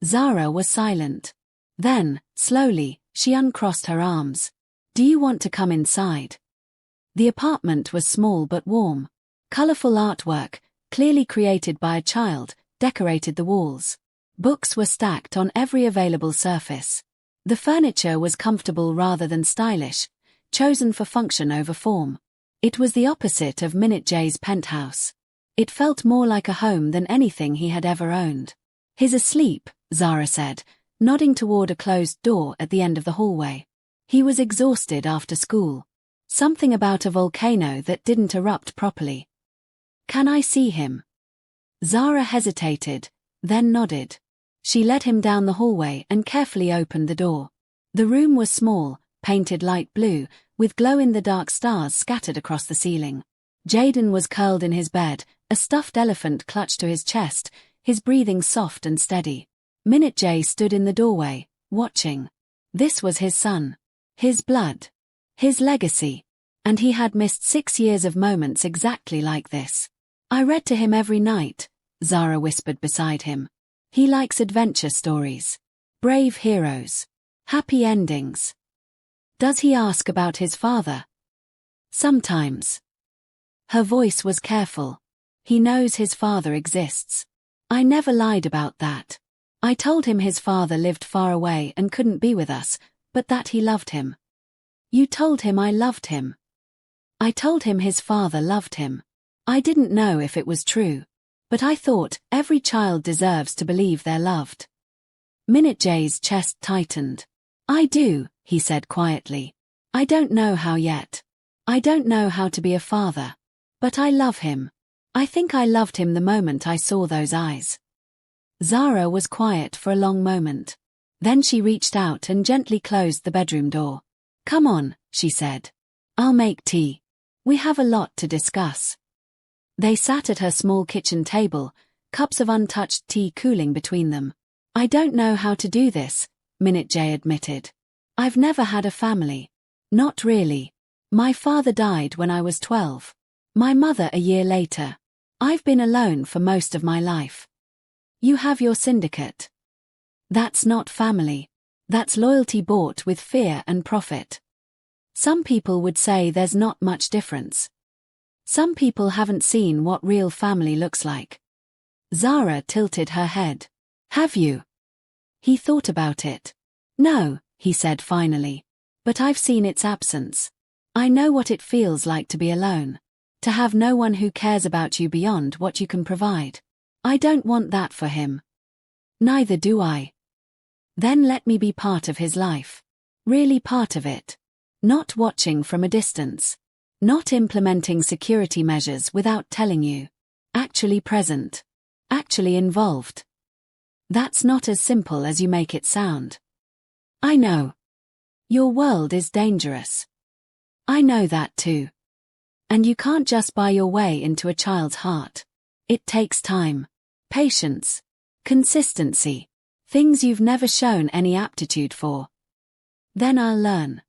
Zara was silent. Then, slowly, she uncrossed her arms. Do you want to come inside? The apartment was small but warm. Colorful artwork, clearly created by a child, decorated the walls. Books were stacked on every available surface. The furniture was comfortable rather than stylish, chosen for function over form. It was the opposite of Minute J's penthouse. It felt more like a home than anything he had ever owned. He's asleep, Zara said, nodding toward a closed door at the end of the hallway. He was exhausted after school. Something about a volcano that didn't erupt properly. Can I see him? Zara hesitated, then nodded. She led him down the hallway and carefully opened the door. The room was small, painted light blue, with glow-in-the-dark stars scattered across the ceiling. Jaden was curled in his bed, a stuffed elephant clutched to his chest, his breathing soft and steady. Minute J stood in the doorway, watching. This was his son. His blood. His legacy. And he had missed 6 years of moments exactly like this. I read to him every night, Zara whispered beside him. He likes adventure stories. Brave heroes. Happy endings. Does he ask about his father? Sometimes. Her voice was careful. He knows his father exists. I never lied about that. I told him his father lived far away and couldn't be with us, but that he loved him. You told him I loved him. I told him his father loved him. I didn't know if it was true, but I thought every child deserves to believe they're loved. Minute J's chest tightened. I do, he said quietly. I don't know how yet. I don't know how to be a father. But I love him. I think I loved him the moment I saw those eyes. Zara was quiet for a long moment. Then she reached out and gently closed the bedroom door. "Come on," she said. "I'll make tea. We have a lot to discuss." They sat at her small kitchen table, cups of untouched tea cooling between them. "I don't know how to do this," Minute J admitted. "I've never had a family." "Not really. My father died when I was 12. My mother a year later. I've been alone for most of my life." "You have your syndicate." "That's not family. That's loyalty bought with fear and profit. Some people would say there's not much difference. Some people haven't seen what real family looks like." Zara tilted her head. "Have you?" He thought about it. "No," he said finally. "But I've seen its absence. I know what it feels like to be alone. To have no one who cares about you beyond what you can provide. I don't want that for him." "Neither do I." "Then let me be part of his life. Really part of it. Not watching from a distance. Not implementing security measures without telling you. Actually present. Actually involved. That's not as simple as you make it sound." "I know. Your world is dangerous. I know that too. And you can't just buy your way into a child's heart. It takes time, patience, consistency, things you've never shown any aptitude for." "Then I'll learn."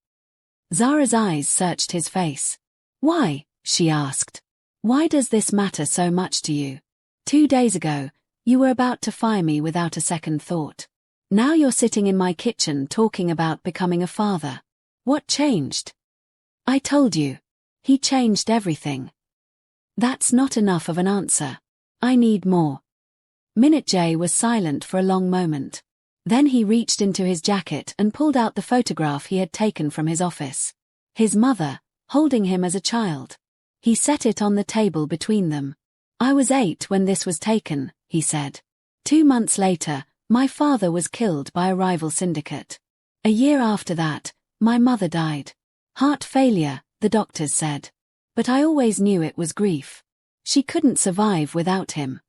Zara's eyes searched his face. "Why?" she asked. "Why does this matter so much to you? 2 days ago, you were about to fire me without a second thought. Now you're sitting in my kitchen talking about becoming a father. What changed?" "I told you. He changed everything." "That's not enough of an answer. I need more." Minute J was silent for a long moment. Then he reached into his jacket and pulled out the photograph he had taken from his office. His mother, holding him as a child. He set it on the table between them. "I was 8 when this was taken," he said. 2 months later, my father was killed by a rival syndicate. A year after that, my mother died. Heart failure, the doctors said. But I always knew it was grief. She couldn't survive without him."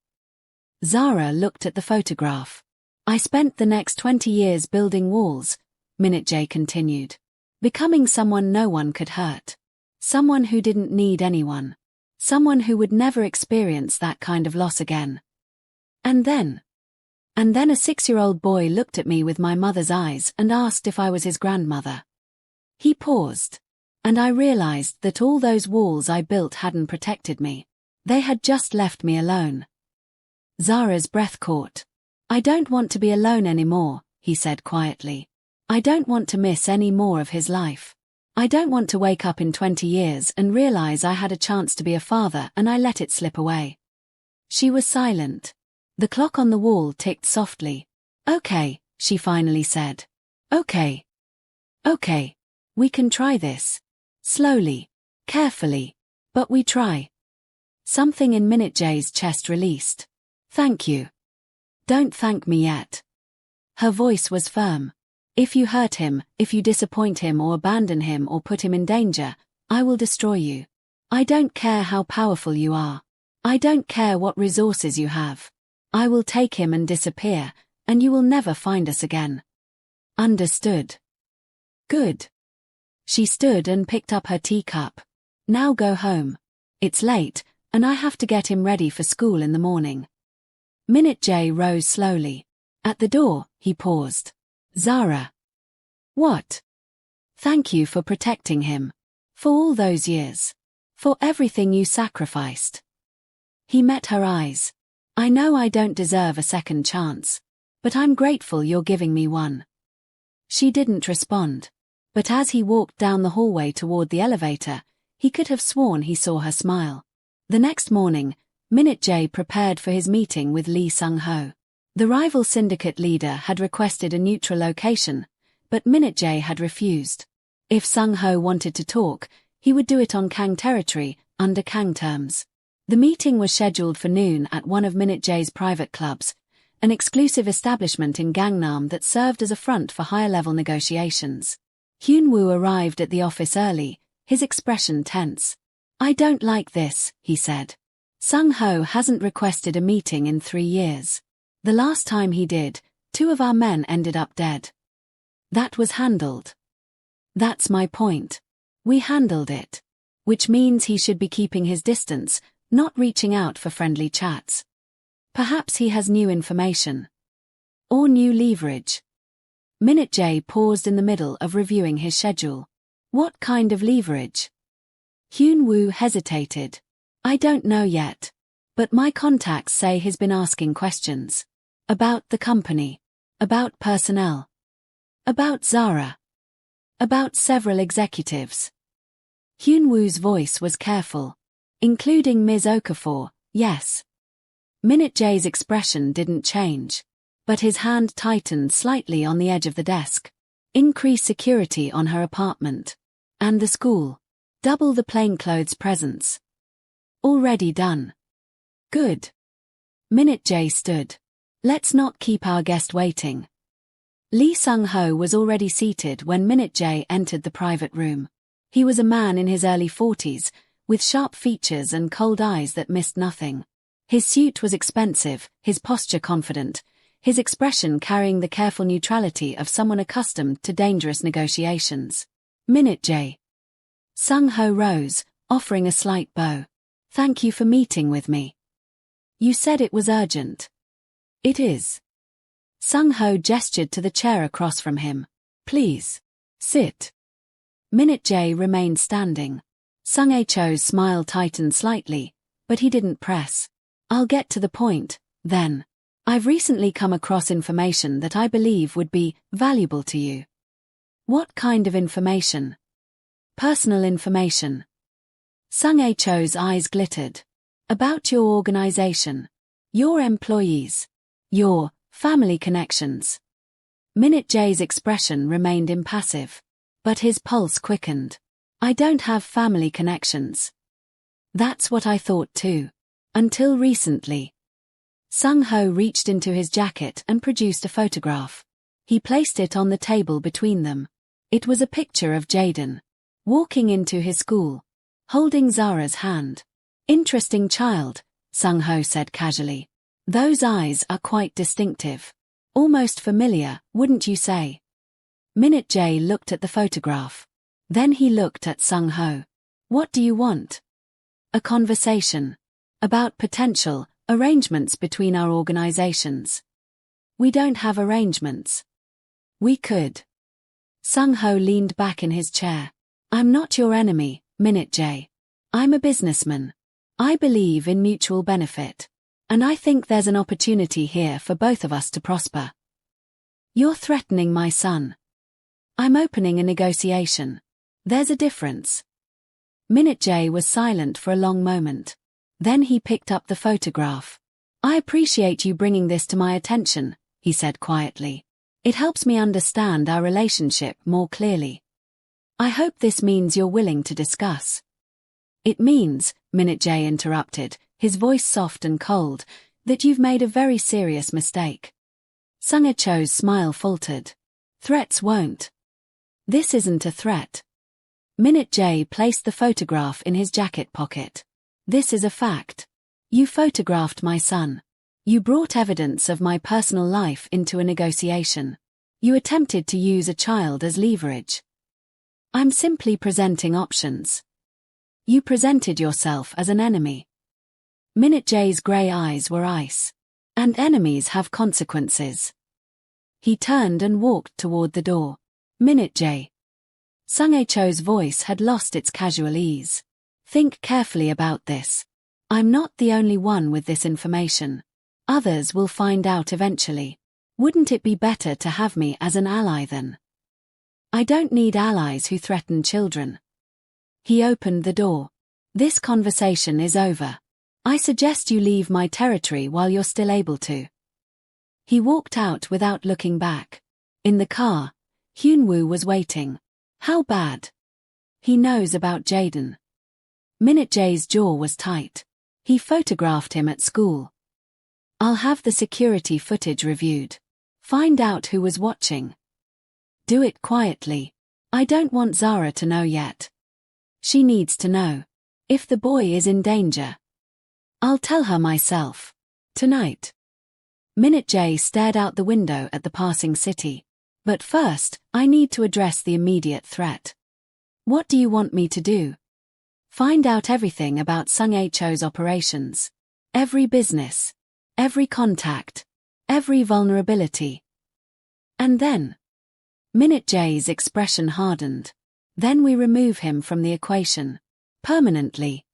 Zara looked at the photograph. "I spent the next 20 years building walls," Minute J continued. "Becoming someone no one could hurt. Someone who didn't need anyone. Someone who would never experience that kind of loss again. And then a 6-year-old boy looked at me with my mother's eyes and asked if I was his grandmother." He paused. "And I realized that all those walls I built hadn't protected me. They had just left me alone." Zara's breath caught. "I don't want to be alone anymore," he said quietly. "I don't want to miss any more of his life. I don't want to wake up in 20 years and realize I had a chance to be a father and I let it slip away." She was silent. The clock on the wall ticked softly. "Okay," she finally said. "Okay. Okay. We can try this. Slowly. Carefully. But we try." Something in Minute J's chest released. "Thank you." "Don't thank me yet." Her voice was firm. "If you hurt him, if you disappoint him or abandon him or put him in danger, I will destroy you. I don't care how powerful you are. I don't care what resources you have. I will take him and disappear, and you will never find us again." "Understood." "Good." She stood and picked up her teacup. "Now go home. It's late, and I have to get him ready for school in the morning." Minute J rose slowly. At the door, he paused. "Zara." "What?" "Thank you for protecting him. For all those years. For everything you sacrificed." He met her eyes. "I know I don't deserve a second chance. But I'm grateful you're giving me one." She didn't respond. But as he walked down the hallway toward the elevator, he could have sworn he saw her smile. The next morning, Minute J prepared for his meeting with Lee Sung-ho. The rival syndicate leader had requested a neutral location, but Minute J had refused. If Sung-ho wanted to talk, he would do it on Kang territory, under Kang terms. The meeting was scheduled for noon at one of Minute J's private clubs, an exclusive establishment in Gangnam that served as a front for higher-level negotiations. Hyun-woo arrived at the office early, his expression tense. "I don't like this," he said. Sung-ho hasn't requested a meeting in 3 years. The last time he did, 2 of our men ended up dead. That was handled. That's my point. We handled it. Which means he should be keeping his distance, not reaching out for friendly chats. Perhaps he has new information. Or new leverage. Minute J paused in the middle of reviewing his schedule. What kind of leverage? Hyun Woo hesitated. I don't know yet. But my contacts say he's been asking questions. About the company. About personnel. About Zara. About several executives. Hyun Woo's voice was careful. Including Ms. Okafor, yes. Minute J's expression didn't change. But his hand tightened slightly on the edge of the desk. Increase security on her apartment. And the school. Double the plainclothes presence. Already done. Good. Minute J stood. Let's not keep our guest waiting. Lee Sung-ho was already seated when Minute J entered the private room. He was a man in his early 40s, with sharp features and cold eyes that missed nothing. His suit was expensive, his posture confident, his expression carrying the careful neutrality of someone accustomed to dangerous negotiations. Minute J. Sung-ho rose, offering a slight bow. Thank you for meeting with me. You said it was urgent. It is. Sung-ho gestured to the chair across from him. Please. Sit. Minute J remained standing. Sung-Cho's smile tightened slightly, but he didn't press. I'll get to the point, then. I've recently come across information that I believe would be valuable to you. What kind of information? Personal information. Sung-Cho's eyes glittered. About your organization. Your employees. Your family connections. Minute J's expression remained impassive. But his pulse quickened. I don't have family connections. That's what I thought too. Until recently. Sung-ho reached into his jacket and produced a photograph. He placed it on the table between them. It was a picture of Jaden. Walking into his school. Holding Zara's hand. Interesting child, Sung-ho said casually. Those eyes are quite distinctive. Almost familiar, wouldn't you say? Minute J looked at the photograph. Then he looked at Sung-ho. What do you want? A conversation. About potential arrangements between our organizations. We don't have arrangements. We could. Sung-ho leaned back in his chair. I'm not your enemy, Minute J. I'm a businessman. I believe in mutual benefit. And I think there's an opportunity here for both of us to prosper. You're threatening my son. I'm opening a negotiation. There's a difference. Minute J was silent for a long moment. Then he picked up the photograph. I appreciate you bringing this to my attention, he said quietly. It helps me understand our relationship more clearly. I hope this means you're willing to discuss. It means, Minute J interrupted, his voice soft and cold, that you've made a very serious mistake. Sung-Cho's smile faltered. Threats won't. This isn't a threat. Minute J placed the photograph in his jacket pocket. This is a fact. You photographed my son. You brought evidence of my personal life into a negotiation. You attempted to use a child as leverage. I'm simply presenting options. You presented yourself as an enemy. Minute J's grey eyes were ice. And enemies have consequences. He turned and walked toward the door. Minute J. Sung-Cho's voice had lost its casual ease. Think carefully about this. I'm not the only one with this information. Others will find out eventually. Wouldn't it be better to have me as an ally then? I don't need allies who threaten children. He opened the door. This conversation is over. I suggest you leave my territory while you're still able to. He walked out without looking back. In the car, Hyun Woo was waiting. How bad? He knows about Jaden. Minute J's jaw was tight. He photographed him at school. I'll have the security footage reviewed. Find out who was watching. Do it quietly. I don't want Zara to know yet. She needs to know. If the boy is in danger, I'll tell her myself. Tonight. Minute J stared out the window at the passing city. But first, I need to address the immediate threat. What do you want me to do? Find out everything about Sung Ho's operations. Every business. Every contact. Every vulnerability. And then? Minute J's expression hardened. Then we remove him from the equation. Permanently.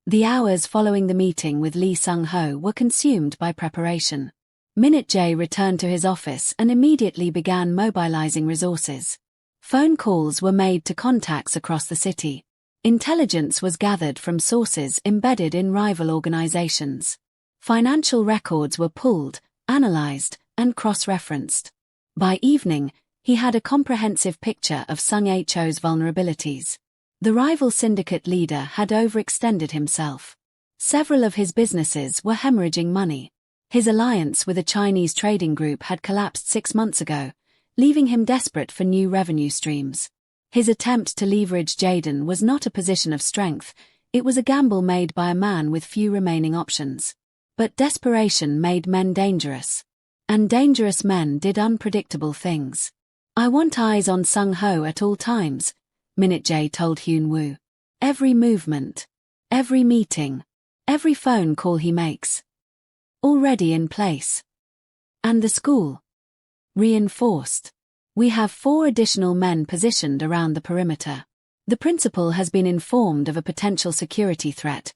The hours following the meeting with Lee Sung-ho were consumed by preparation. Minute J returned to his office and immediately began mobilizing resources. Phone calls were made to contacts across the city. Intelligence was gathered from sources embedded in rival organizations. Financial records were pulled, analyzed, and cross-referenced. By evening, he had a comprehensive picture of Sung Ho's vulnerabilities. The rival syndicate leader had overextended himself. Several of his businesses were hemorrhaging money. His alliance with a Chinese trading group had collapsed 6 months ago, leaving him desperate for new revenue streams. His attempt to leverage Jaden was not a position of strength, it was a gamble made by a man with few remaining options. But desperation made men dangerous. And dangerous men did unpredictable things. I want eyes on Sung-ho at all times, Minute J told Hyun-woo. Every movement. Every meeting. Every phone call he makes. Already in place. And the school? Reinforced. We have 4 additional men positioned around the perimeter. The principal has been informed of a potential security threat.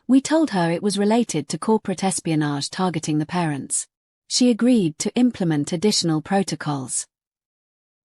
We told her it was related to corporate espionage targeting the parents. She agreed to implement additional protocols.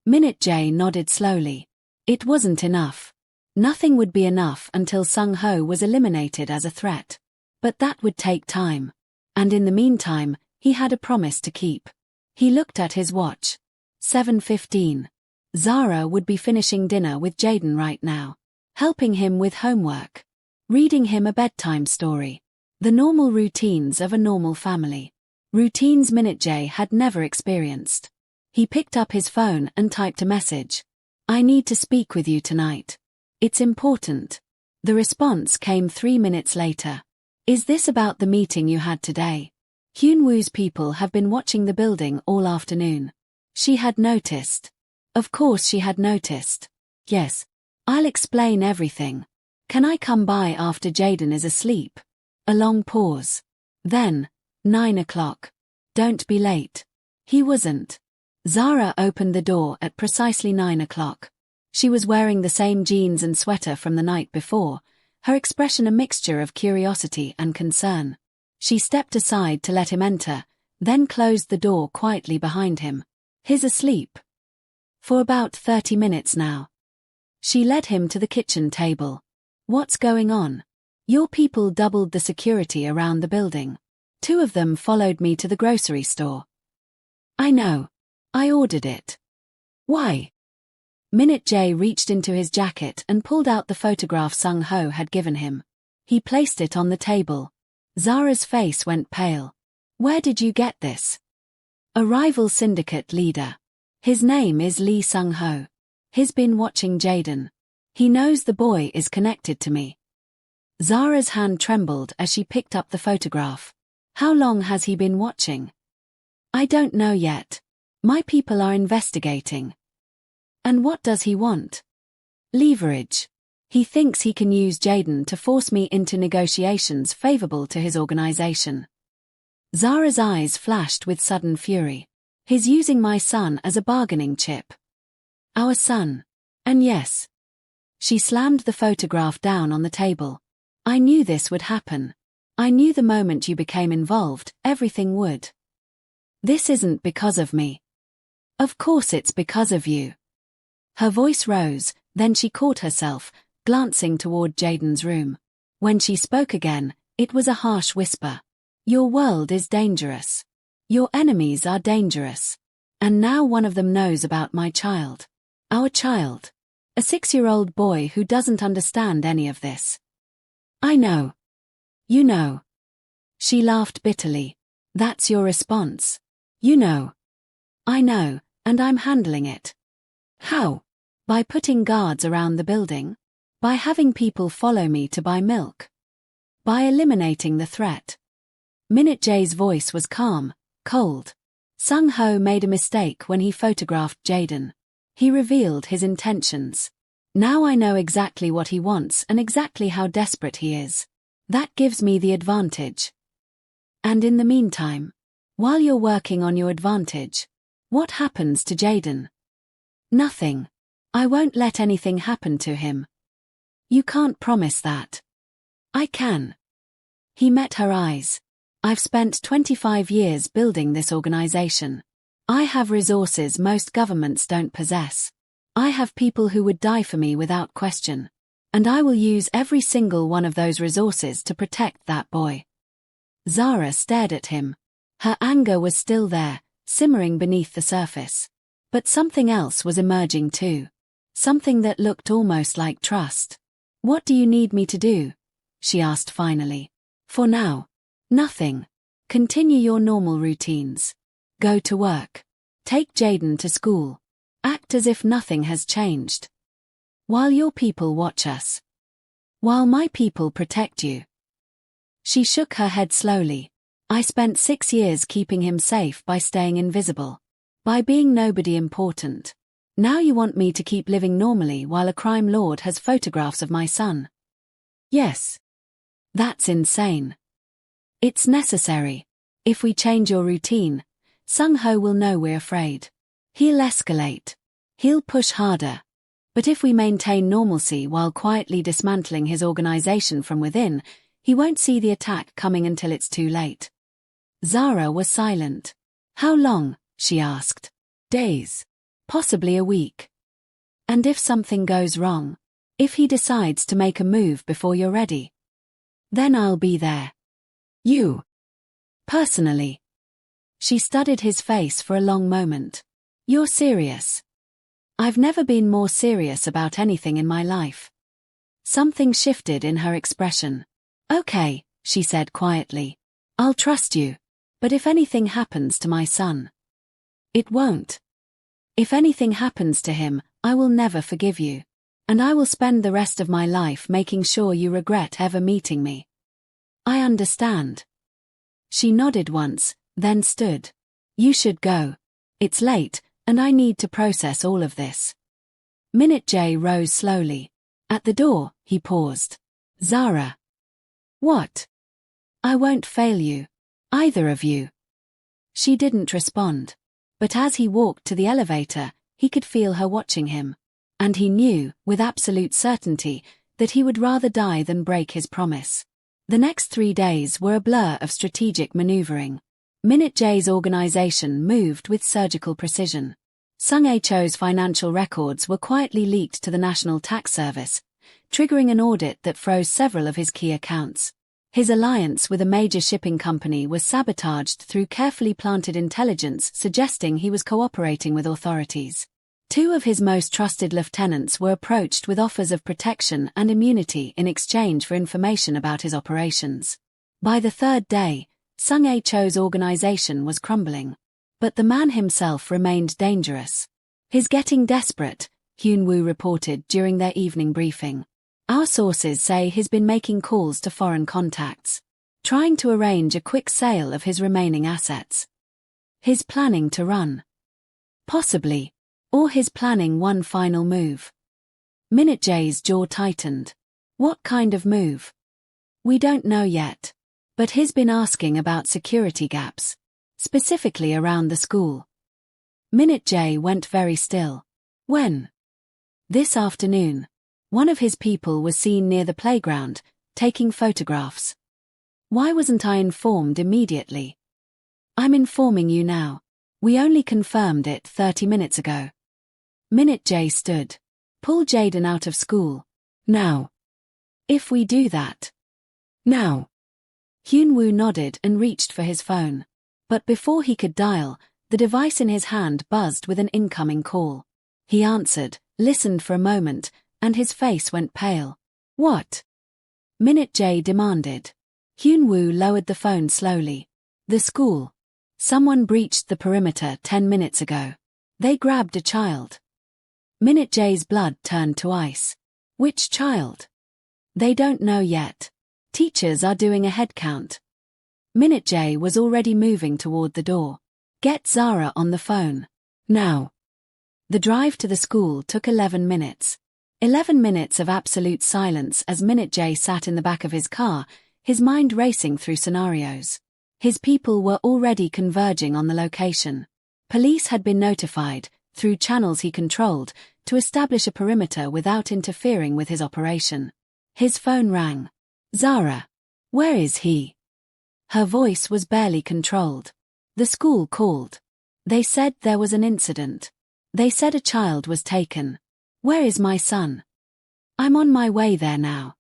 Minute J nodded slowly. It wasn't enough. Nothing would be enough until Sung-ho was eliminated as a threat. But that would take time. And in the meantime, he had a promise to keep. He looked at his watch. 7:15. Zara would be finishing dinner with Jaden right now. Helping him with homework. Reading him a bedtime story. The normal routines of a normal family. Routines Minute J had never experienced. He picked up his phone and typed a message. I need to speak with you tonight. It's important. The response came 3 minutes later. Is this about the meeting you had today? Hyun-woo's people have been watching the building all afternoon. She had noticed. Of course she had noticed. Yes. I'll explain everything. Can I come by after Jaden is asleep? A long pause. Then, 9 o'clock. Don't be late. He wasn't. Zara opened the door at precisely 9 o'clock. She was wearing the same jeans and sweater from the night before, her expression a mixture of curiosity and concern. She stepped aside to let him enter, then closed the door quietly behind him. He's asleep. For about 30 minutes now. She led him to the kitchen table. What's going on? Your people doubled the security around the building. 2 of them followed me to the grocery store. I know. I ordered it. Why? Minute J reached into his jacket and pulled out the photograph Sung-ho had given him. He placed it on the table. Zara's face went pale. Where did you get this? A rival syndicate leader. His name is Lee Sung-ho. He's been watching Jaden. He knows the boy is connected to me. Zara's hand trembled as she picked up the photograph. How long has he been watching? I don't know yet. My people are investigating. And what does he want? Leverage. He thinks he can use Jaden to force me into negotiations favorable to his organization. Zara's eyes flashed with sudden fury. He's using my son as a bargaining chip. Our son. And yes. She slammed the photograph down on the table. I knew this would happen. I knew the moment you became involved, everything would. This isn't because of me. Of course it's because of you. Her voice rose, then she caught herself, glancing toward Jaden's room. When she spoke again, it was a harsh whisper. Your world is dangerous. Your enemies are dangerous. And now one of them knows about my child. Our child. A 6-year-old boy who doesn't understand any of this. I know. You know. She laughed bitterly. That's your response. You know. I know, and I'm handling it. How? By putting guards around the building? By having people follow me to buy milk? By eliminating the threat? Minute J's voice was calm, Cold. Sung-ho made a mistake when he photographed Jaden. He revealed his intentions. Now I know exactly what he wants and exactly how desperate he is. That gives me the advantage. And in the meantime, while you're working on your advantage, what happens to Jaden? Nothing. I won't let anything happen to him. You can't promise that. I can. He met her eyes. I've spent 25 years building this organization. I have resources most governments don't possess. I have people who would die for me without question. And I will use every single one of those resources to protect that boy. Zara stared at him. Her anger was still there, simmering beneath the surface. But something else was emerging too. Something that looked almost like trust. What do you need me to do? She asked finally. For now. Nothing. Continue your normal routines. Go to work. Take Jaden to school. Act as if nothing has changed. While your people watch us. While my people protect you. She shook her head slowly. I spent 6 years keeping him safe by staying invisible. By being nobody important. Now you want me to keep living normally while a crime lord has photographs of my son? Yes. That's insane. It's necessary. If we change your routine, Sung-ho will know we're afraid. He'll escalate. He'll push harder. But if we maintain normalcy while quietly dismantling his organization from within, he won't see the attack coming until it's too late. Zara was silent. How long? She asked. Days. Possibly a week. And if something goes wrong? If he decides to make a move before you're ready? Then I'll be there. You. Personally. She studied his face for a long moment. You're serious. I've never been more serious about anything in my life. Something shifted in her expression. Okay, she said quietly. I'll trust you. But if anything happens to my son? It won't. If anything happens to him, I will never forgive you. And I will spend the rest of my life making sure you regret ever meeting me. I understand. She nodded once, then stood. You should go. It's late, and I need to process all of this. Minute J rose slowly. At the door, he paused. Zara. What? I won't fail you. Either of you. She didn't respond. But as he walked to the elevator, he could feel her watching him. And he knew, with absolute certainty, that he would rather die than break his promise. The next 3 days were a blur of strategic maneuvering. Minute J's organization moved with surgical precision. Sung-Ho's financial records were quietly leaked to the National Tax Service, triggering an audit that froze several of his key accounts. His alliance with a major shipping company was sabotaged through carefully planted intelligence suggesting he was cooperating with authorities. 2 of his most trusted lieutenants were approached with offers of protection and immunity in exchange for information about his operations. By the 3rd day, Sung-Ho's organization was crumbling. But the man himself remained dangerous. He's getting desperate, Hyun-woo reported during their evening briefing. Our sources say he's been making calls to foreign contacts, trying to arrange a quick sale of his remaining assets. He's planning to run. Possibly. Or he's planning one final move. Minute J's jaw tightened. What kind of move? We don't know yet. But he's been asking about security gaps. Specifically around the school. Minute J went very still. When? This afternoon. One of his people was seen near the playground, taking photographs. Why wasn't I informed immediately? I'm informing you now. We only confirmed it 30 minutes ago. Minute J stood. Pull Jaden out of school. Now. If we do that. Now. Hyun-woo nodded and reached for his phone. But before he could dial, the device in his hand buzzed with an incoming call. He answered, listened for a moment, and his face went pale. What? Minute J demanded. Hyun-woo lowered the phone slowly. The school. Someone breached the perimeter 10 minutes ago. They grabbed a child. Minute J's blood turned to ice. Which child? They don't know yet. Teachers are doing a head count. Minute J was already moving toward the door. Get Zara on the phone. Now. The drive to the school took 11 minutes. 11 minutes of absolute silence as Minute J sat in the back of his car, his mind racing through scenarios. His people were already converging on the location. Police had been notified, through channels he controlled, to establish a perimeter without interfering with his operation. His phone rang. Zara. Where is he? Her voice was barely controlled. The school called. They said there was an incident. They said a child was taken. Where is my son? I'm on my way there now.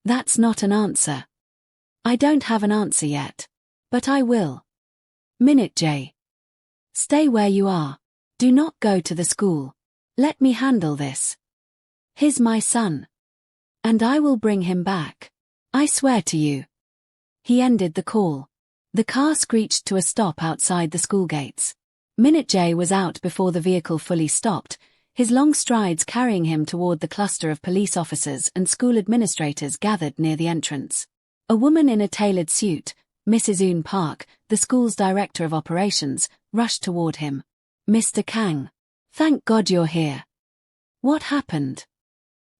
That's not an answer. I don't have an answer yet. But I will. Minute J. Stay where you are. Do not go to the school. Let me handle this. He's my son. And I will bring him back. I swear to you. He ended the call. The car screeched to a stop outside the school gates. Minute J was out before the vehicle fully stopped, his long strides carrying him toward the cluster of police officers and school administrators gathered near the entrance. A woman in a tailored suit, Mrs. Eun Park, the school's director of operations, rushed toward him. Mr. Kang. Thank God you're here. What happened?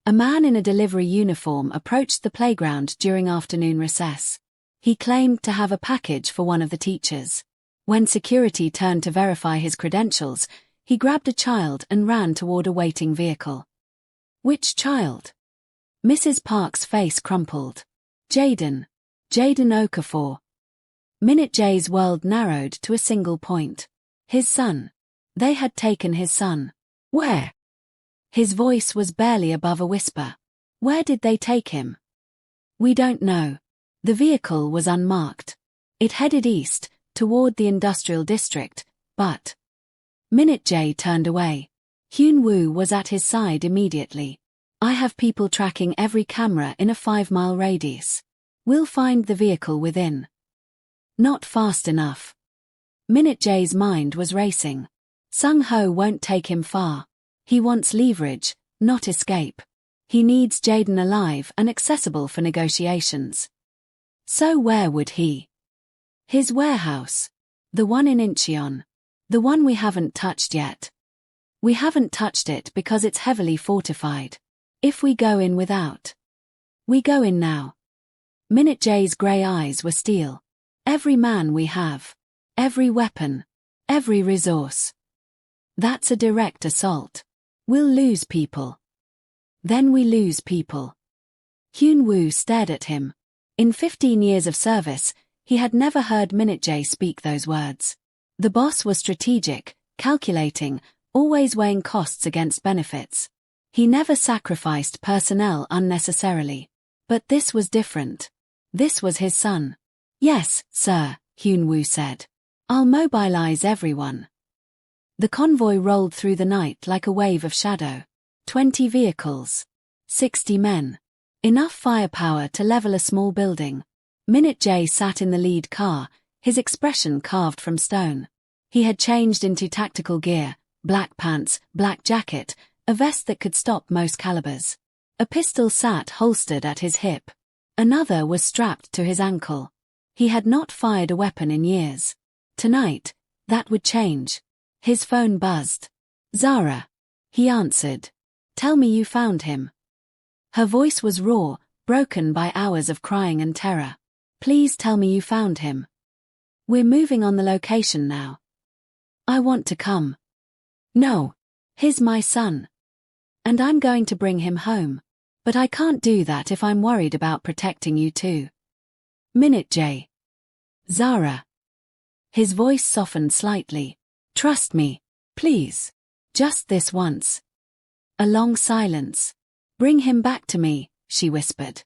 A man in a delivery uniform approached the playground during afternoon recess. He claimed to have a package for one of the teachers. When security turned to verify his credentials, he grabbed a child and ran toward a waiting vehicle. Which child? Mrs. Park's face crumpled. Jaden. Jaden Okafor. Minute J's world narrowed to a single point. His son. They had taken his son. Where? His voice was barely above a whisper. Where did they take him? We don't know. The vehicle was unmarked. It headed east, toward the industrial district, but... Minute J turned away. Hyun Woo was at his side immediately. I have people tracking every camera in a 5-mile radius. We'll find the vehicle within. Not fast enough. Minute J's mind was racing. Sung Ho won't take him far. He wants leverage, not escape. He needs Jaden alive and accessible for negotiations. So where would he? His warehouse. The one in Incheon. The one we haven't touched yet. We haven't touched it because it's heavily fortified. If we go in without. We go in now. Minute J's grey eyes were steel. Every man we have. Every weapon. Every resource. That's a direct assault. We'll lose people. Then we lose people. Hyun Woo stared at him. In 15 years of service, he had never heard Minute J speak those words. The boss was strategic, calculating, always weighing costs against benefits. He never sacrificed personnel unnecessarily. But this was different. This was his son. Yes, sir, Hyun Woo said. I'll mobilize everyone. The convoy rolled through the night like a wave of shadow. 20 vehicles. 60 men. Enough firepower to level a small building. Minute J sat in the lead car, his expression carved from stone. He had changed into tactical gear, black pants, black jacket, a vest that could stop most calibers. A pistol sat holstered at his hip. Another was strapped to his ankle. He had not fired a weapon in years. Tonight, that would change. His phone buzzed. Zara. He answered. Tell me you found him. Her voice was raw, broken by hours of crying and terror. Please tell me you found him. We're moving on the location now. I want to come. No. He's my son. And I'm going to bring him home. But I can't do that if I'm worried about protecting you too. Minute J. Zara. His voice softened slightly. Trust me. Please. Just this once. A long silence. Bring him back to me, she whispered.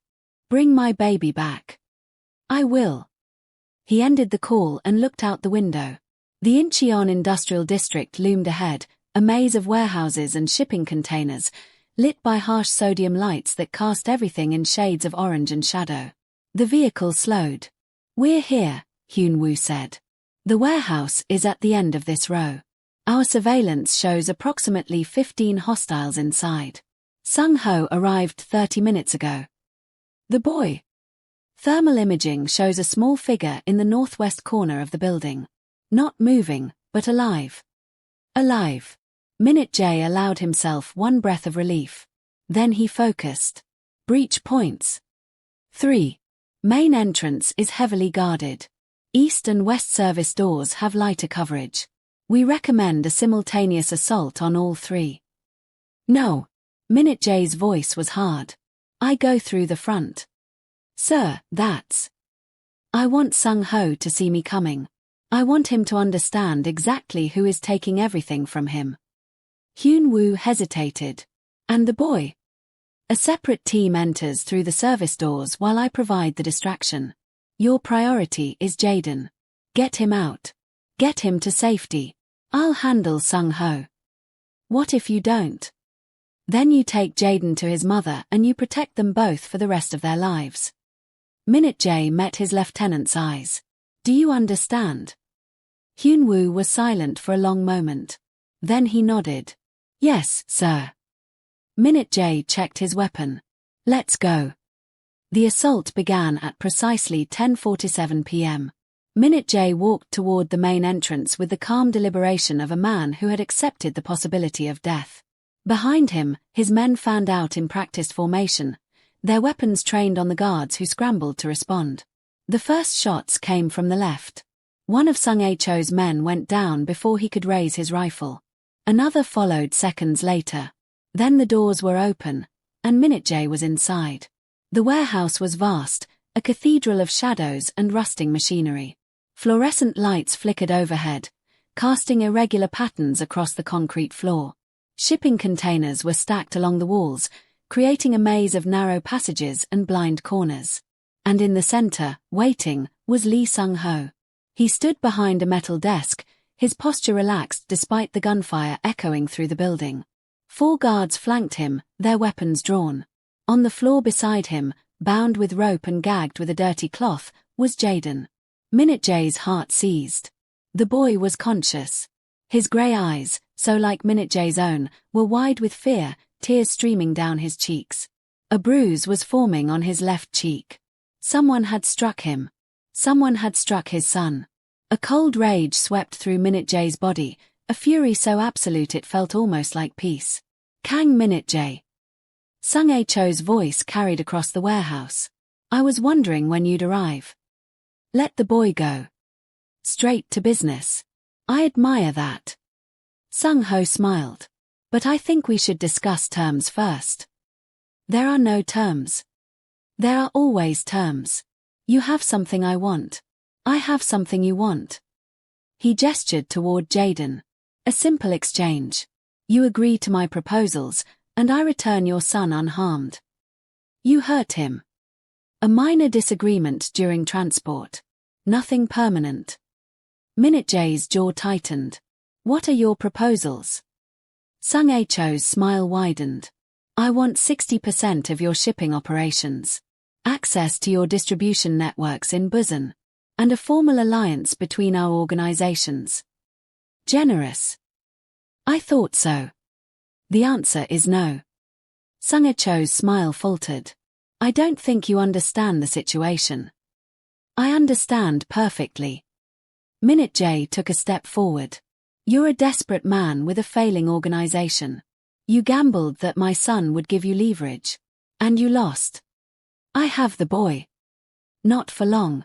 Bring my baby back. I will. He ended the call and looked out the window. The Incheon industrial district loomed ahead, a maze of warehouses and shipping containers, lit by harsh sodium lights that cast everything in shades of orange and shadow. The vehicle slowed. We're here, Hyun Woo said. The warehouse is at the end of this row. Our surveillance shows approximately 15 hostiles inside. Sung Ho arrived 30 minutes ago. The boy. Thermal imaging shows a small figure in the northwest corner of the building. Not moving, but alive. Alive. Minute J allowed himself one breath of relief. Then he focused. Breach points. 3. Main entrance is heavily guarded. East and west service doors have lighter coverage. We recommend a simultaneous assault on all 3. No. Minute J's voice was hard. I go through the front. Sir, that's... I want Sung Ho to see me coming. I want him to understand exactly who is taking everything from him. Hyun Woo hesitated. And the boy? A separate team enters through the service doors while I provide the distraction. Your priority is Jaden. Get him out. Get him to safety. I'll handle Sung Ho. What if you don't? Then you take Jaden to his mother and you protect them both for the rest of their lives. Minute J met his lieutenant's eyes. Do you understand? Hyun Woo was silent for a long moment. Then he nodded. Yes, sir. Minute J checked his weapon. Let's go. The assault began at precisely 10:47 p.m. Minute J walked toward the main entrance with the calm deliberation of a man who had accepted the possibility of death. Behind him, his men fanned out in practiced formation, their weapons trained on the guards who scrambled to respond. The first shots came from the left. One of Sung Cho's men went down before he could raise his rifle. Another followed seconds later. Then the doors were open, and Minute J was inside. The warehouse was vast, a cathedral of shadows and rusting machinery. Fluorescent lights flickered overhead, casting irregular patterns across the concrete floor. Shipping containers were stacked along the walls, creating a maze of narrow passages and blind corners. And in the center, waiting, was Lee Sung Ho. He stood behind a metal desk, his posture relaxed despite the gunfire echoing through the building. 4 guards flanked him, their weapons drawn. On the floor beside him, bound with rope and gagged with a dirty cloth, was Jaden. Minute J's heart seized. The boy was conscious. His grey eyes, so like Minute J's own, were wide with fear, tears streaming down his cheeks. A bruise was forming on his left cheek. Someone had struck him. Someone had struck his son. A cold rage swept through Minute J's body, a fury so absolute it felt almost like peace. Kang Minute J. Sung Cho's voice carried across the warehouse. I was wondering when you'd arrive. Let the boy go. Straight to business. I admire that. Sung Ho smiled. But I think we should discuss terms first. There are no terms. There are always terms. You have something I want. I have something you want. He gestured toward Jaden. A simple exchange. You agree to my proposals, and I return your son unharmed. You hurt him. A minor disagreement during transport. Nothing permanent. Minute J's jaw tightened. What are your proposals? Sung Cho's smile widened. I want 60% of your shipping operations. Access to your distribution networks in Busan. And a formal alliance between our organizations. Generous. I thought so. The answer is no. Sung Cho's smile faltered. I don't think you understand the situation. I understand perfectly. Minute J took a step forward. You're a desperate man with a failing organization. You gambled that my son would give you leverage. And you lost. I have the boy. Not for long.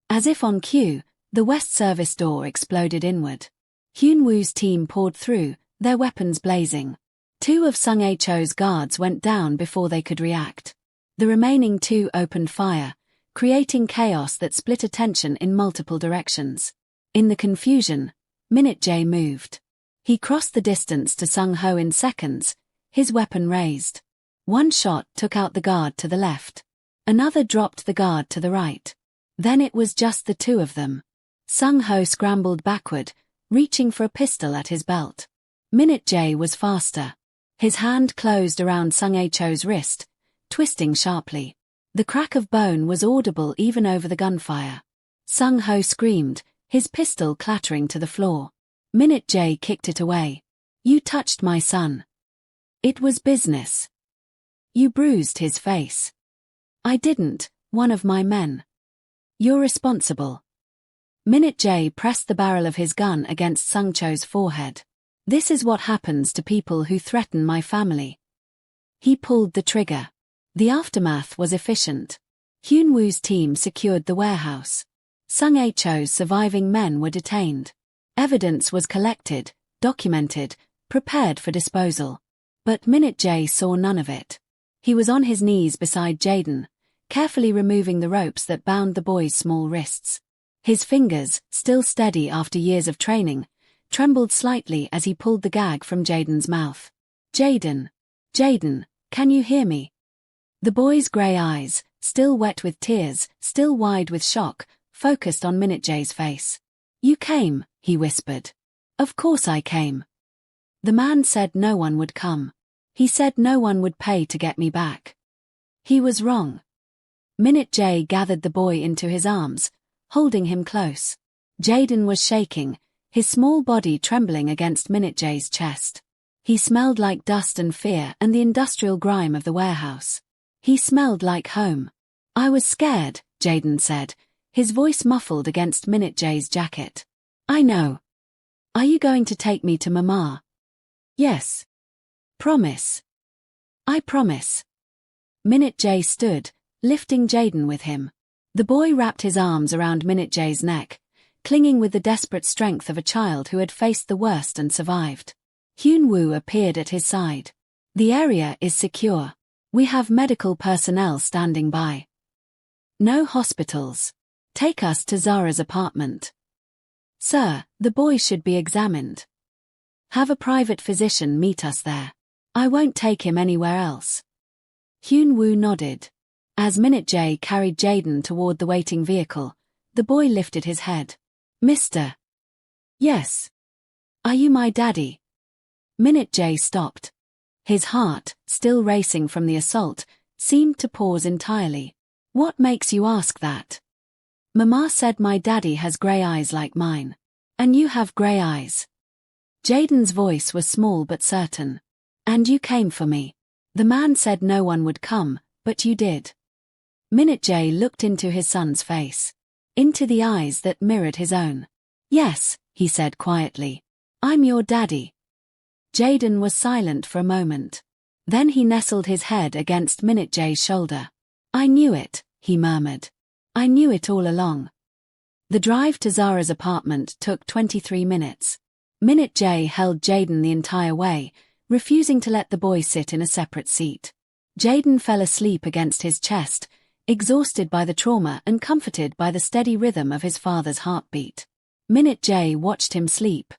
As if on cue, the west service door exploded inward. Hyun Woo's team poured through, their weapons blazing. 2 of Sung Cho's guards went down before they could react. The remaining 2 opened fire, creating chaos that split attention in multiple directions. In the confusion, Minute J moved. He crossed the distance to Sung Ho in seconds, his weapon raised. One shot took out the guard to the left. Another dropped the guard to the right. Then it was just the 2 of them. Sung Ho scrambled backward, reaching for a pistol at his belt. Minute J was faster. His hand closed around Sung Cho's wrist, twisting sharply. The crack of bone was audible even over the gunfire. Sung Ho screamed, his pistol clattering to the floor. Minute J kicked it away. You touched my son. It was business. You bruised his face. I didn't. one of my men. You're responsible. Minute Jae pressed the barrel of his gun against Sung Cho's forehead. This is what happens to people who threaten my family. He pulled the trigger. The aftermath was efficient. Hyun Woo's team secured the warehouse. Sung Cho's surviving men were detained. Evidence was collected, documented, prepared for disposal. But Minute Jae saw none of it. He was on his knees beside Jaden, carefully removing the ropes that bound the boy's small wrists. His fingers, still steady after years of training, trembled slightly as he pulled the gag from Jaden's mouth. Jaden, can you hear me? The boy's grey eyes, still wet with tears, still wide with shock, focused on Minute Jae's face. You came, he whispered. Of course I came. The man said no one would come. He said no one would pay to get me back. He was wrong. Minute Jae gathered the boy into his arms, holding him close. Jaden was shaking, his small body trembling against Minute Jae's chest. He smelled like dust and fear and the industrial grime of the warehouse. He smelled like home. I was scared, Jaden said, his voice muffled against Minute Jae's jacket. I know. Are you going to take me to Mama? Yes. Promise. I promise. Minute Jae stood, lifting Jaden with him. The boy wrapped his arms around Minute Jae's neck, clinging with the desperate strength of a child who had faced the worst and survived. Hyun Woo appeared at his side. The area is secure. We have medical personnel standing by. No hospitals. Take us to Zara's apartment. Sir, the boy should be examined. Have a private physician meet us there. I won't take him anywhere else. Hyun Woo nodded. As Minute Jae carried Jaden toward the waiting vehicle, the boy lifted his head. Mister. Yes. Are you my daddy? Minute Jae stopped. His heart, still racing from the assault, seemed to pause entirely. What makes you ask that? Mama said my daddy has grey eyes like mine. And you have grey eyes. Jaden's voice was small but certain. And you came for me. The man said no one would come, but you did. Minute Jae looked into his son's face. Into the eyes that mirrored his own. Yes, he said quietly. I'm your daddy. Jaden was silent for a moment. Then he nestled his head against Minute Jae's shoulder. I knew it, he murmured. I knew it all along. The drive to Zara's apartment took 23 minutes. Minute Jae held Jaden the entire way, refusing to let the boy sit in a separate seat. Jaden fell asleep against his chest, exhausted by the trauma and comforted by the steady rhythm of his father's heartbeat. Minute Jae watched him sleep,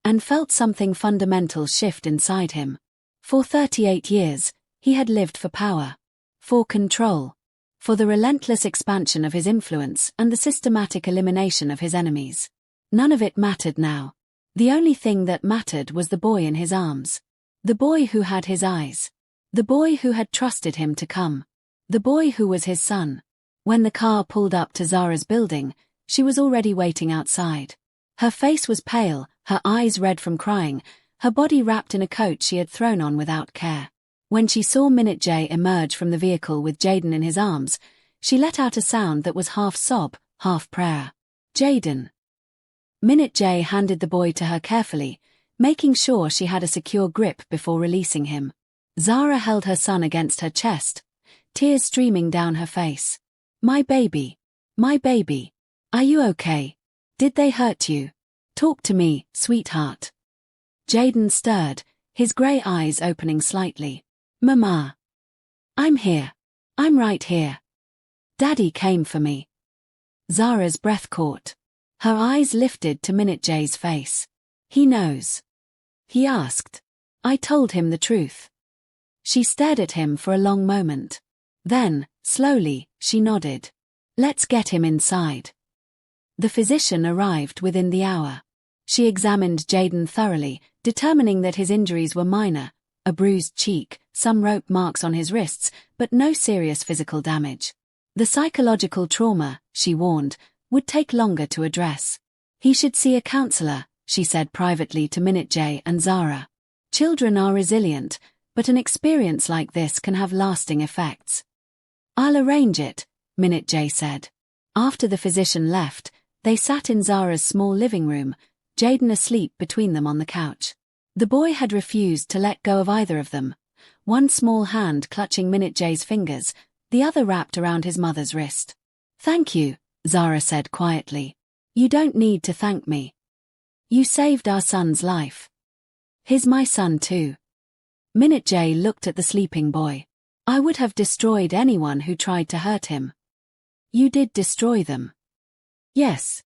and felt something fundamental shift inside him. For 38 years, he had lived for power, for control, for the relentless expansion of his influence and the systematic elimination of his enemies. None of it mattered now. The only thing that mattered was the boy in his arms. The boy who had his eyes. The boy who had trusted him to come. The boy who was his son. When the car pulled up to Zara's building, she was already waiting outside. Her face was pale, her eyes red from crying, her body wrapped in a coat she had thrown on without care. When she saw Minute Jae emerge from the vehicle with Jaden in his arms, she let out a sound that was half sob, half prayer. Jaden. Minute Jae handed the boy to her carefully, making sure she had a secure grip before releasing him. Zara held her son against her chest, tears streaming down her face. My baby. My baby. Are you okay? Did they hurt you? Talk to me, sweetheart. Jaden stirred, his grey eyes opening slightly. Mama. I'm here. I'm right here. Daddy came for me. Zara's breath caught. Her eyes lifted to Minute Jae's face. He knows. He asked. I told him the truth. She stared at him for a long moment. Then, slowly, she nodded. Let's get him inside. The physician arrived within the hour. She examined Jaden thoroughly, determining that his injuries were minor, a bruised cheek, some rope marks on his wrists, but no serious physical damage. The psychological trauma, she warned, would take longer to address. He should see a counselor, she said privately to Minute Jae and Zara. Children are resilient, but an experience like this can have lasting effects. I'll arrange it, Minute J said. After the physician left, they sat in Zara's small living room, Jaden asleep between them on the couch. The boy had refused to let go of either of them, one small hand clutching Minute J's fingers, the other wrapped around his mother's wrist. "Thank you," Zara said quietly. "You don't need to thank me. You saved our son's life. He's my son too." Minute J looked at the sleeping boy. "I would have destroyed anyone who tried to hurt him." "You did destroy them." "Yes."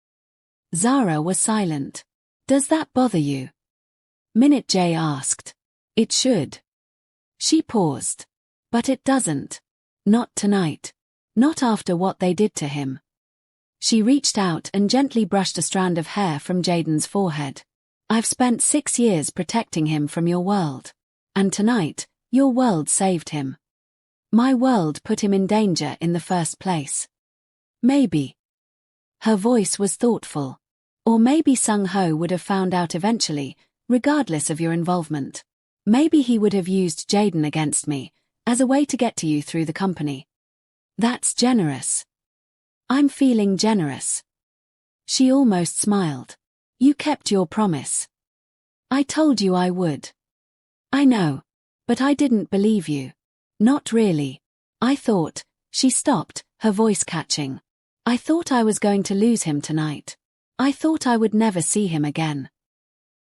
Zara was silent. "Does that bother you?" Minute J asked. "It should." She paused. "But it doesn't. Not tonight. Not after what they did to him." She reached out and gently brushed a strand of hair from Jaden's forehead. "I've spent 6 years protecting him from your world. And tonight, your world saved him. My world put him in danger in the first place. Maybe." Her voice was thoughtful. "Or maybe Sung-ho would have found out eventually, regardless of your involvement. Maybe he would have used Jaden against me, as a way to get to you through the company." "That's generous." "I'm feeling generous." She almost smiled. "You kept your promise. I told you I would." "I know. But I didn't believe you." "Not really. I thought," she stopped, her voice catching. "I thought I was going to lose him tonight. I thought I would never see him again."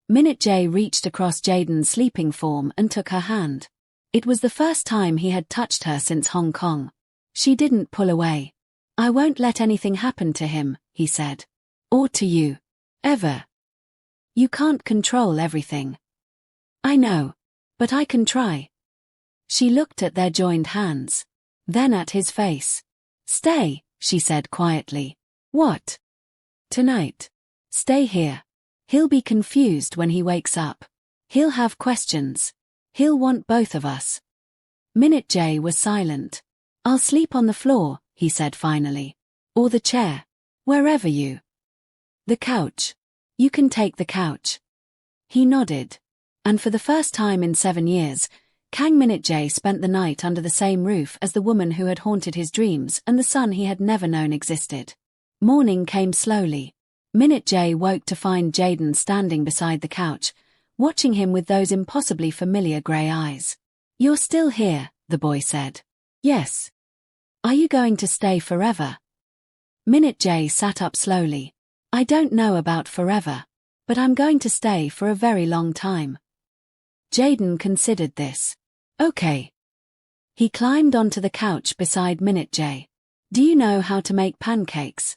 Minute J reached across Jaden's sleeping form and took her hand. It was the first time he had touched her since Hong Kong. She didn't pull away. "I won't let anything happen to him," he said. "Or to you. Ever. You can't control everything." "I know. But I can try." She looked at their joined hands. Then at his face. "Stay," she said quietly. "What?" "Tonight. Stay here. He'll be confused when he wakes up. He'll have questions. He'll want both of us." Minute J was silent. "I'll sleep on the floor," he said finally. "Or the chair. Wherever you." "The couch. You can take the couch." He nodded. And for the first time in 7 years, Kang Minute J spent the night under the same roof as the woman who had haunted his dreams and the son he had never known existed. Morning came slowly. Minute J woke to find Jaden standing beside the couch, watching him with those impossibly familiar grey eyes. "You're still here," the boy said. "Yes." "Are you going to stay forever?" Minute J sat up slowly. "I don't know about forever. But I'm going to stay for a very long time." Jaden considered this. "Okay." He climbed onto the couch beside Minute J. "Do you know how to make pancakes?"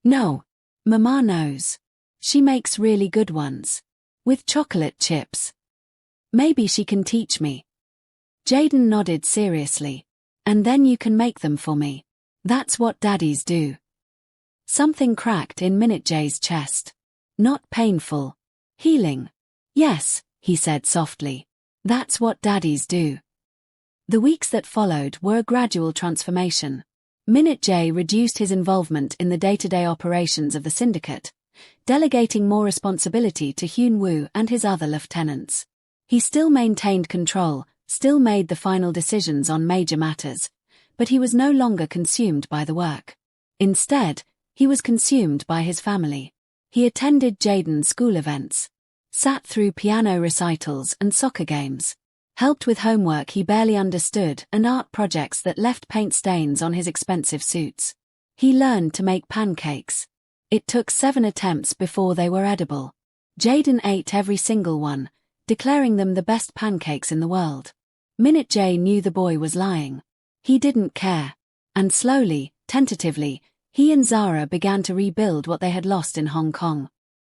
"No. Mama knows. She makes really good ones. With chocolate chips. Maybe she can teach me." Jaden nodded seriously. "And then you can make them for me. That's what daddies do." Something cracked in Minute J's chest. "Not painful. Healing." "Yes," he said softly. "That's what daddies do." The weeks that followed were a gradual transformation. Minute J reduced his involvement in the day-to-day operations of the syndicate, delegating more responsibility to Hyun Woo and his other lieutenants. He still maintained control, still made the final decisions on major matters, but he was no longer consumed by the work. Instead, he was consumed by his family. He attended Jaden's school events, sat through piano recitals and soccer games, helped with homework he barely understood and art projects that left paint stains on his expensive suits. He learned to make pancakes. It took 7 attempts before they were edible. Jaden ate every single one, declaring them the best pancakes in the world. Minute J knew the boy was lying. He didn't care. And slowly, tentatively, he and Zara began to rebuild what they had lost in Hong Kong.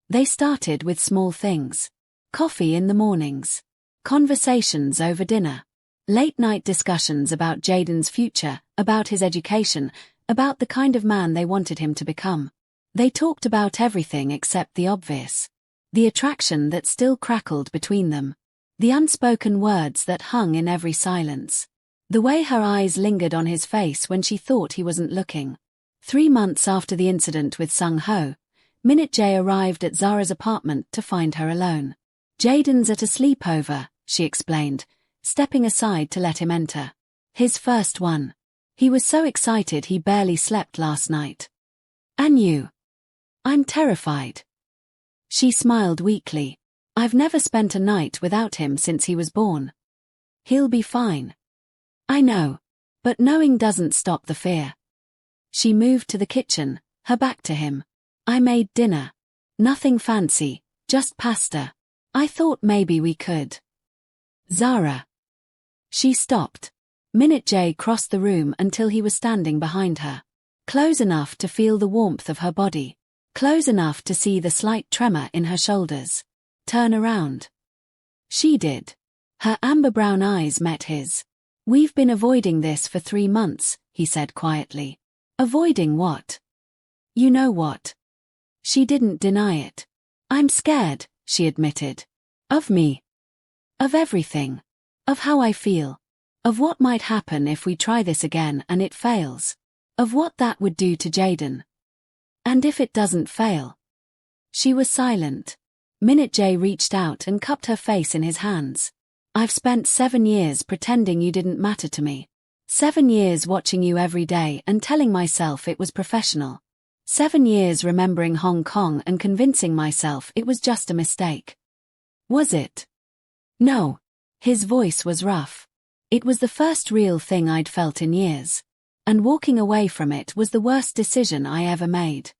They started with small things. Coffee in the mornings. Conversations over dinner. Late-night discussions about Jaden's future, about his education, about the kind of man they wanted him to become. They talked about everything except the obvious. The attraction that still crackled between them. The unspoken words that hung in every silence. The way her eyes lingered on his face when she thought he wasn't looking. 3 months after the incident with Sung-ho, Minute J arrived at Zara's apartment to find her alone. "Jaden's at a sleepover," she explained, stepping aside to let him enter. "His first one." He was so excited he barely slept last night. And you? I'm terrified. She smiled weakly. I've never spent a night without him since he was born. He'll be fine. I know. But knowing doesn't stop the fear. She moved to the kitchen, her back to him. I made dinner. Nothing fancy, just pasta. I thought maybe we could. Zara. She stopped. Minute J crossed the room until he was standing behind her. Close enough to feel the warmth of her body. Close enough to see the slight tremor in her shoulders. Turn around. She did. Her amber-brown eyes met his. We've been avoiding this for 3 months, he said quietly. Avoiding what? You know what? She didn't deny it. I'm scared, she admitted. Of me. Of everything. Of how I feel. Of what might happen if we try this again and it fails. Of what that would do to Jaden. And if it doesn't fail. She was silent. Minute J reached out and cupped her face in his hands. I've spent 7 years pretending you didn't matter to me. 7 years watching you every day and telling myself it was professional. 7 years remembering Hong Kong and convincing myself it was just a mistake. Was it? No. His voice was rough. It was the first real thing I'd felt in years. And walking away from it was the worst decision I ever made.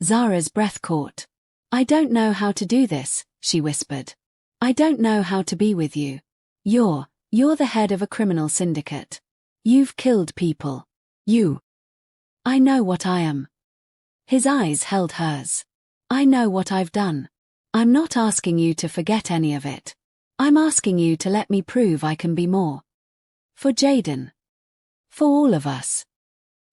Zara's breath caught. I don't know how to do this, she whispered. I don't know how to be with you. You're the head of a criminal syndicate. You've killed people. I know what I am. His eyes held hers. I know what I've done. I'm not asking you to forget any of it. I'm asking you to let me prove I can be more. For Jaden. For all of us.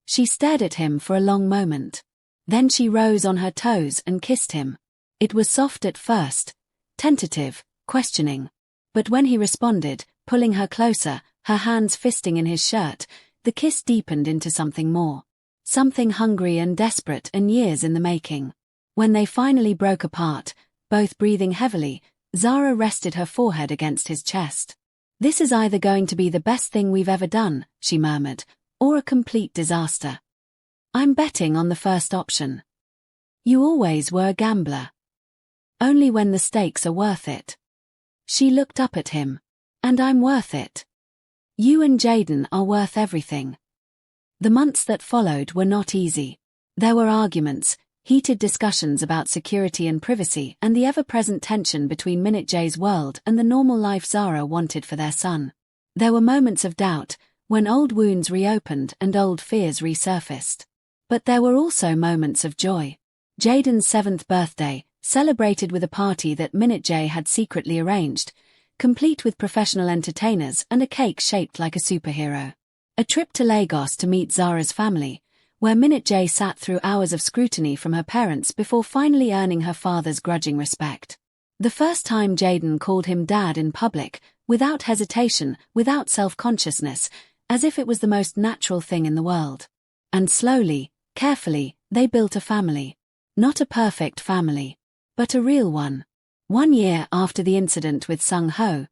She stared at him for a long moment. Then she rose on her toes and kissed him. It was soft at first, tentative, questioning. But when he responded, pulling her closer, her hands fisting in his shirt, the kiss deepened into something more. Something hungry and desperate and years in the making. When they finally broke apart, both breathing heavily, Zara rested her forehead against his chest. This is either going to be the best thing we've ever done, she murmured, or a complete disaster. I'm betting on the first option. You always were a gambler. Only when the stakes are worth it. She looked up at him. And I'm worth it. You and Jaden are worth everything. The months that followed were not easy. There were arguments, heated discussions about security and privacy and the ever-present tension between Minute J's world and the normal life Zara wanted for their son. There were moments of doubt, when old wounds reopened and old fears resurfaced. But there were also moments of joy. Jaden's 7th birthday, celebrated with a party that Minute J had secretly arranged, complete with professional entertainers and a cake shaped like a superhero. A trip to Lagos to meet Zara's family, where Minute J sat through hours of scrutiny from her parents before finally earning her father's grudging respect. The first time Jaden called him Dad in public, without hesitation, without self-consciousness, as if it was the most natural thing in the world. And slowly, carefully, they built a family. Not a perfect family, but a real one. 1 year after the incident with Sung Ho,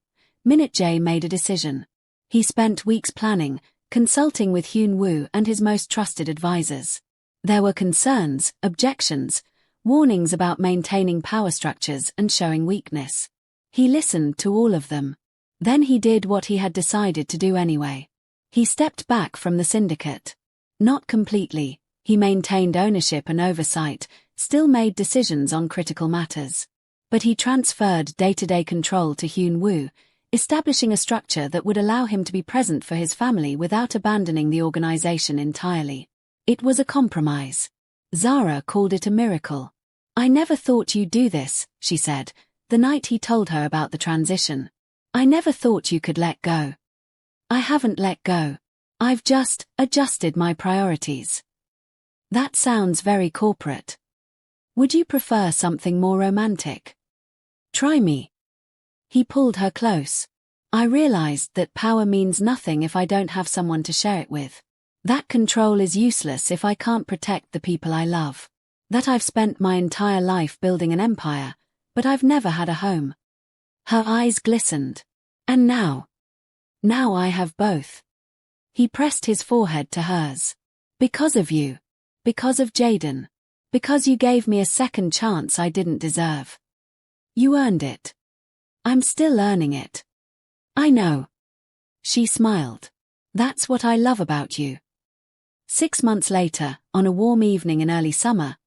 Minute J made a decision. He spent weeks planning, consulting with Hyun Woo and his most trusted advisors. There were concerns, objections, warnings about maintaining power structures and showing weakness. He listened to all of them. Then he did what he had decided to do anyway. He stepped back from the syndicate. Not completely, he maintained ownership and oversight, still made decisions on critical matters. But he transferred day-to-day control to Hyun Woo, establishing a structure that would allow him to be present for his family without abandoning the organization entirely. It was a compromise. Zara called it a miracle. I never thought you'd do this, she said, the night he told her about the transition. I never thought you could let go. I haven't let go. I've just adjusted my priorities. That sounds very corporate. Would you prefer something more romantic? Try me. He pulled her close. I realized that power means nothing if I don't have someone to share it with. That control is useless if I can't protect the people I love. That I've spent my entire life building an empire, but I've never had a home. Her eyes glistened. And now I have both. He pressed his forehead to hers. Because of you. Because of Jaden. Because you gave me a second chance I didn't deserve. You earned it. I'm still earning it. I know. She smiled. That's what I love about you. 6 months later, on a warm evening in early summer,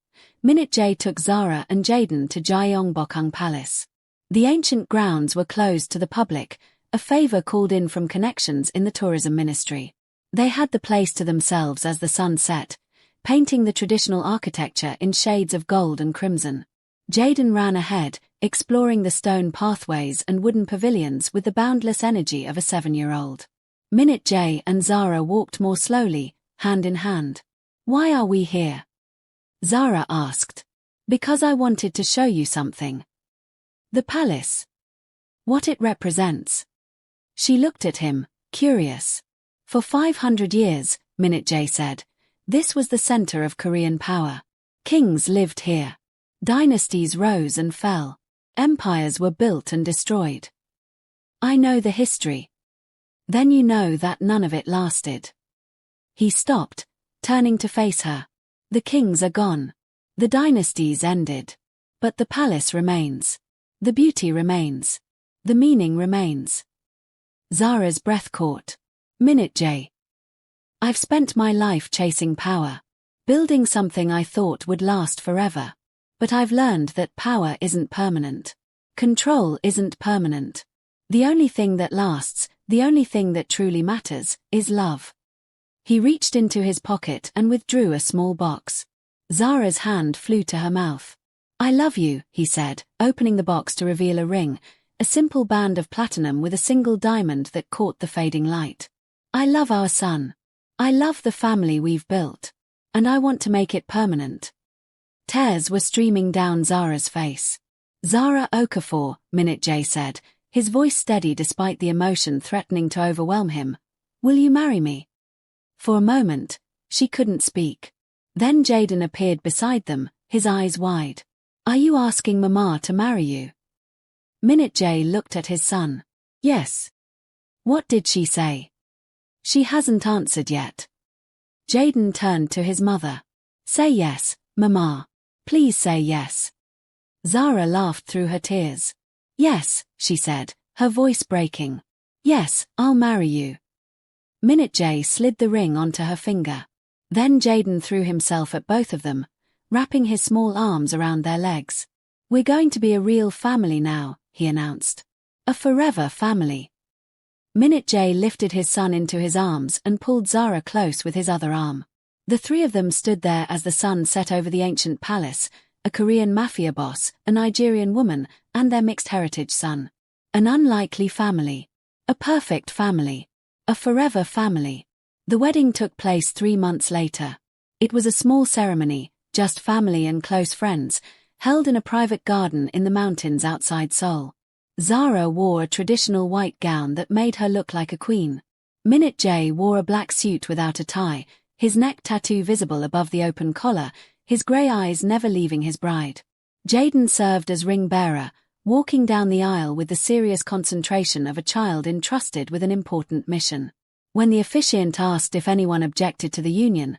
Minute J took Zara and Jaden to Gyeongbokgung Palace. The ancient grounds were closed to the public, a favor called in from connections in the tourism ministry. They had the place to themselves as the sun set, painting the traditional architecture in shades of gold and crimson. Jaden ran ahead, exploring the stone pathways and wooden pavilions with the boundless energy of a 7-year-old. Minute J and Zara walked more slowly, hand in hand. Why are we here? Zara asked. Because I wanted to show you something. The palace. What it represents. She looked at him, curious. For 500 years, Minute J said, this was the center of Korean power. Kings lived here. Dynasties rose and fell. Empires were built and destroyed. I know the history. Then you know that none of it lasted. He stopped, turning to face her. The kings are gone. The dynasties ended. But the palace remains. The beauty remains. The meaning remains. Zara's breath caught. Minute J. I've spent my life chasing power. Building something I thought would last forever. But I've learned that power isn't permanent. Control isn't permanent. The only thing that lasts, the only thing that truly matters, is love. He reached into his pocket and withdrew a small box. Zara's hand flew to her mouth. I love you, he said, opening the box to reveal a ring, a simple band of platinum with a single diamond that caught the fading light. I love our son. I love the family we've built. And I want to make it permanent. Tears were streaming down Zara's face. Zara Okafor, Minute J said, his voice steady despite the emotion threatening to overwhelm him. Will you marry me? For a moment, she couldn't speak. Then Jaden appeared beside them, his eyes wide. Are you asking Mama to marry you? Minute J looked at his son. Yes. What did she say? She hasn't answered yet. Jaden turned to his mother. Say yes, Mama. Please say yes. Zara laughed through her tears. Yes, she said, her voice breaking. Yes, I'll marry you. Minute J slid the ring onto her finger. Then Jaden threw himself at both of them, wrapping his small arms around their legs. We're going to be a real family now, he announced. A forever family. Minute J lifted his son into his arms and pulled Zara close with his other arm. The three of them stood there as the sun set over the ancient palace, a Korean Mafia boss, a Nigerian woman, and their mixed heritage son. An unlikely family. A perfect family. A forever family. The wedding took place 3 months later. It was a small ceremony, just family and close friends, held in a private garden in the mountains outside Seoul. Zara wore a traditional white gown that made her look like a queen. Minute J wore a black suit without a tie, his neck tattoo visible above the open collar, his grey eyes never leaving his bride. Jaden served as ring bearer, walking down the aisle with the serious concentration of a child entrusted with an important mission. When the officiant asked if anyone objected to the union,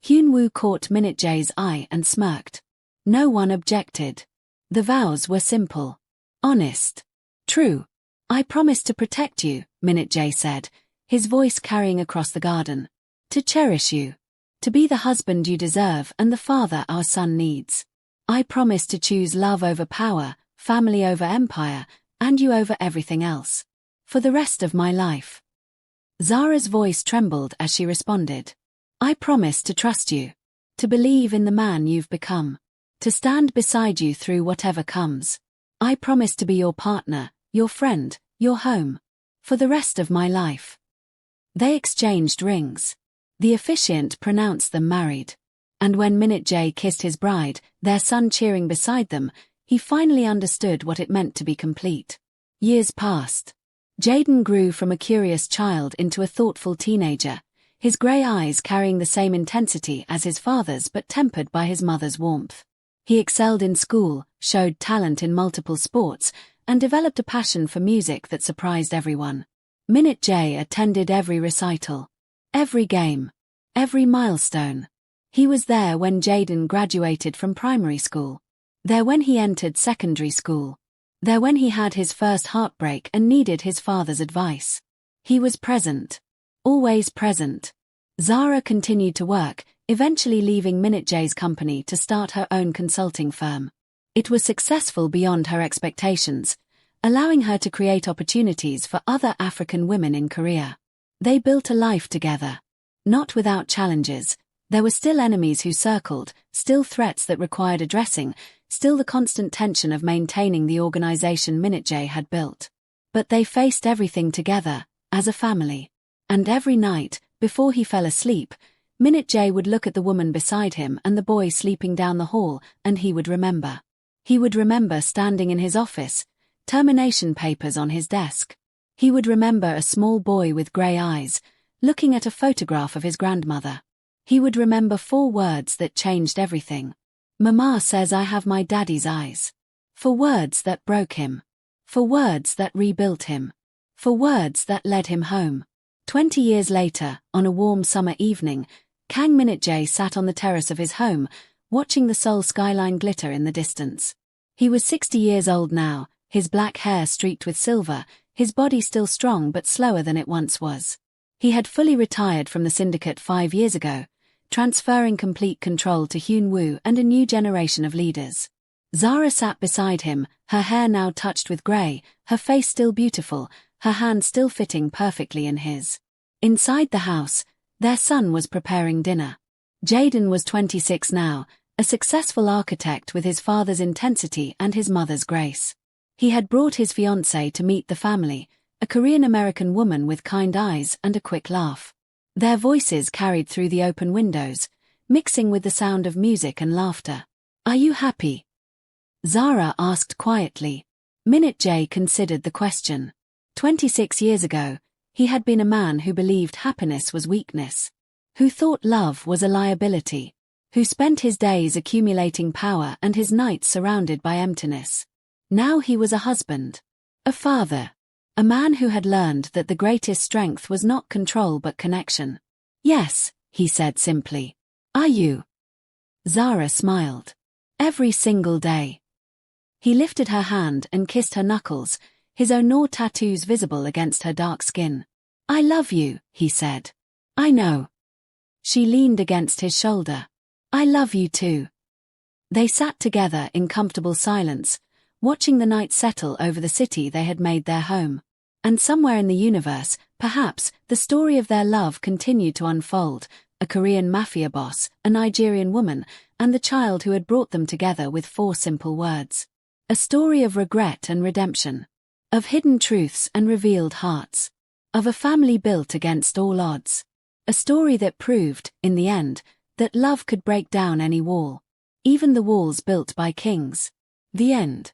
Hyun-woo caught Minute J's eye and smirked. No one objected. The vows were simple. Honest. True. I promise to protect you, Minute J said, his voice carrying across the garden. To cherish you. To be the husband you deserve and the father our son needs. I promise to choose love over power, family over empire, and you over everything else. For the rest of my life. Zara's voice trembled as she responded. I promise to trust you. To believe in the man you've become. To stand beside you through whatever comes. I promise to be your partner, your friend, your home. For the rest of my life. They exchanged rings. The officiant pronounced them married. And when Minute J kissed his bride, their son cheering beside them, he finally understood what it meant to be complete. Years passed. Jaden grew from a curious child into a thoughtful teenager, his grey eyes carrying the same intensity as his father's but tempered by his mother's warmth. He excelled in school, showed talent in multiple sports, and developed a passion for music that surprised everyone. Minute J attended every recital. Every game. Every milestone. He was there when Jaden graduated from primary school. There when he entered secondary school. There when he had his first heartbreak and needed his father's advice. He was present. Always present. Zara continued to work, eventually leaving Minute J's company to start her own consulting firm. It was successful beyond her expectations, allowing her to create opportunities for other African women in Korea. They built a life together. Not without challenges. There were still enemies who circled, still threats that required addressing, still the constant tension of maintaining the organization Minute J had built. But they faced everything together, as a family. And every night, before he fell asleep, Minute J would look at the woman beside him and the boy sleeping down the hall, and he would remember. He would remember standing in his office, termination papers on his desk. He would remember a small boy with grey eyes, looking at a photograph of his grandmother. He would remember 4 words that changed everything. Mama says I have my daddy's eyes. 4 words that broke him. 4 words that rebuilt him. 4 words that led him home. 20 years later, on a warm summer evening, Kang Minute J sat on the terrace of his home, watching the Seoul skyline glitter in the distance. He was 60 years old now, his black hair streaked with silver, his body still strong but slower than it once was. He had fully retired from the syndicate 5 years ago, transferring complete control to Hyun Woo and a new generation of leaders. Zara sat beside him, her hair now touched with grey, her face still beautiful, her hand still fitting perfectly in his. Inside the house, their son was preparing dinner. Jaden was 26 now, a successful architect with his father's intensity and his mother's grace. He had brought his fiancée to meet the family, a Korean-American woman with kind eyes and a quick laugh. Their voices carried through the open windows, mixing with the sound of music and laughter. "Are you happy?" Zara asked quietly. Minute J considered the question. 26 years ago, he had been a man who believed happiness was weakness, who thought love was a liability, who spent his days accumulating power and his nights surrounded by emptiness. Now he was a husband, a father, a man who had learned that the greatest strength was not control but connection. "Yes," he said simply. "Are you?" Zara smiled. "Every single day." He lifted her hand and kissed her knuckles, his honor tattoos visible against her dark skin. "I love you," he said. "I know." She leaned against his shoulder. "I love you too." They sat together in comfortable silence, watching the night settle over the city they had made their home. And somewhere in the universe, perhaps, the story of their love continued to unfold, a Korean mafia boss, a Nigerian woman, and the child who had brought them together with 4 simple words. A story of regret and redemption. Of hidden truths and revealed hearts. Of a family built against all odds. A story that proved, in the end, that love could break down any wall. Even the walls built by kings. The end.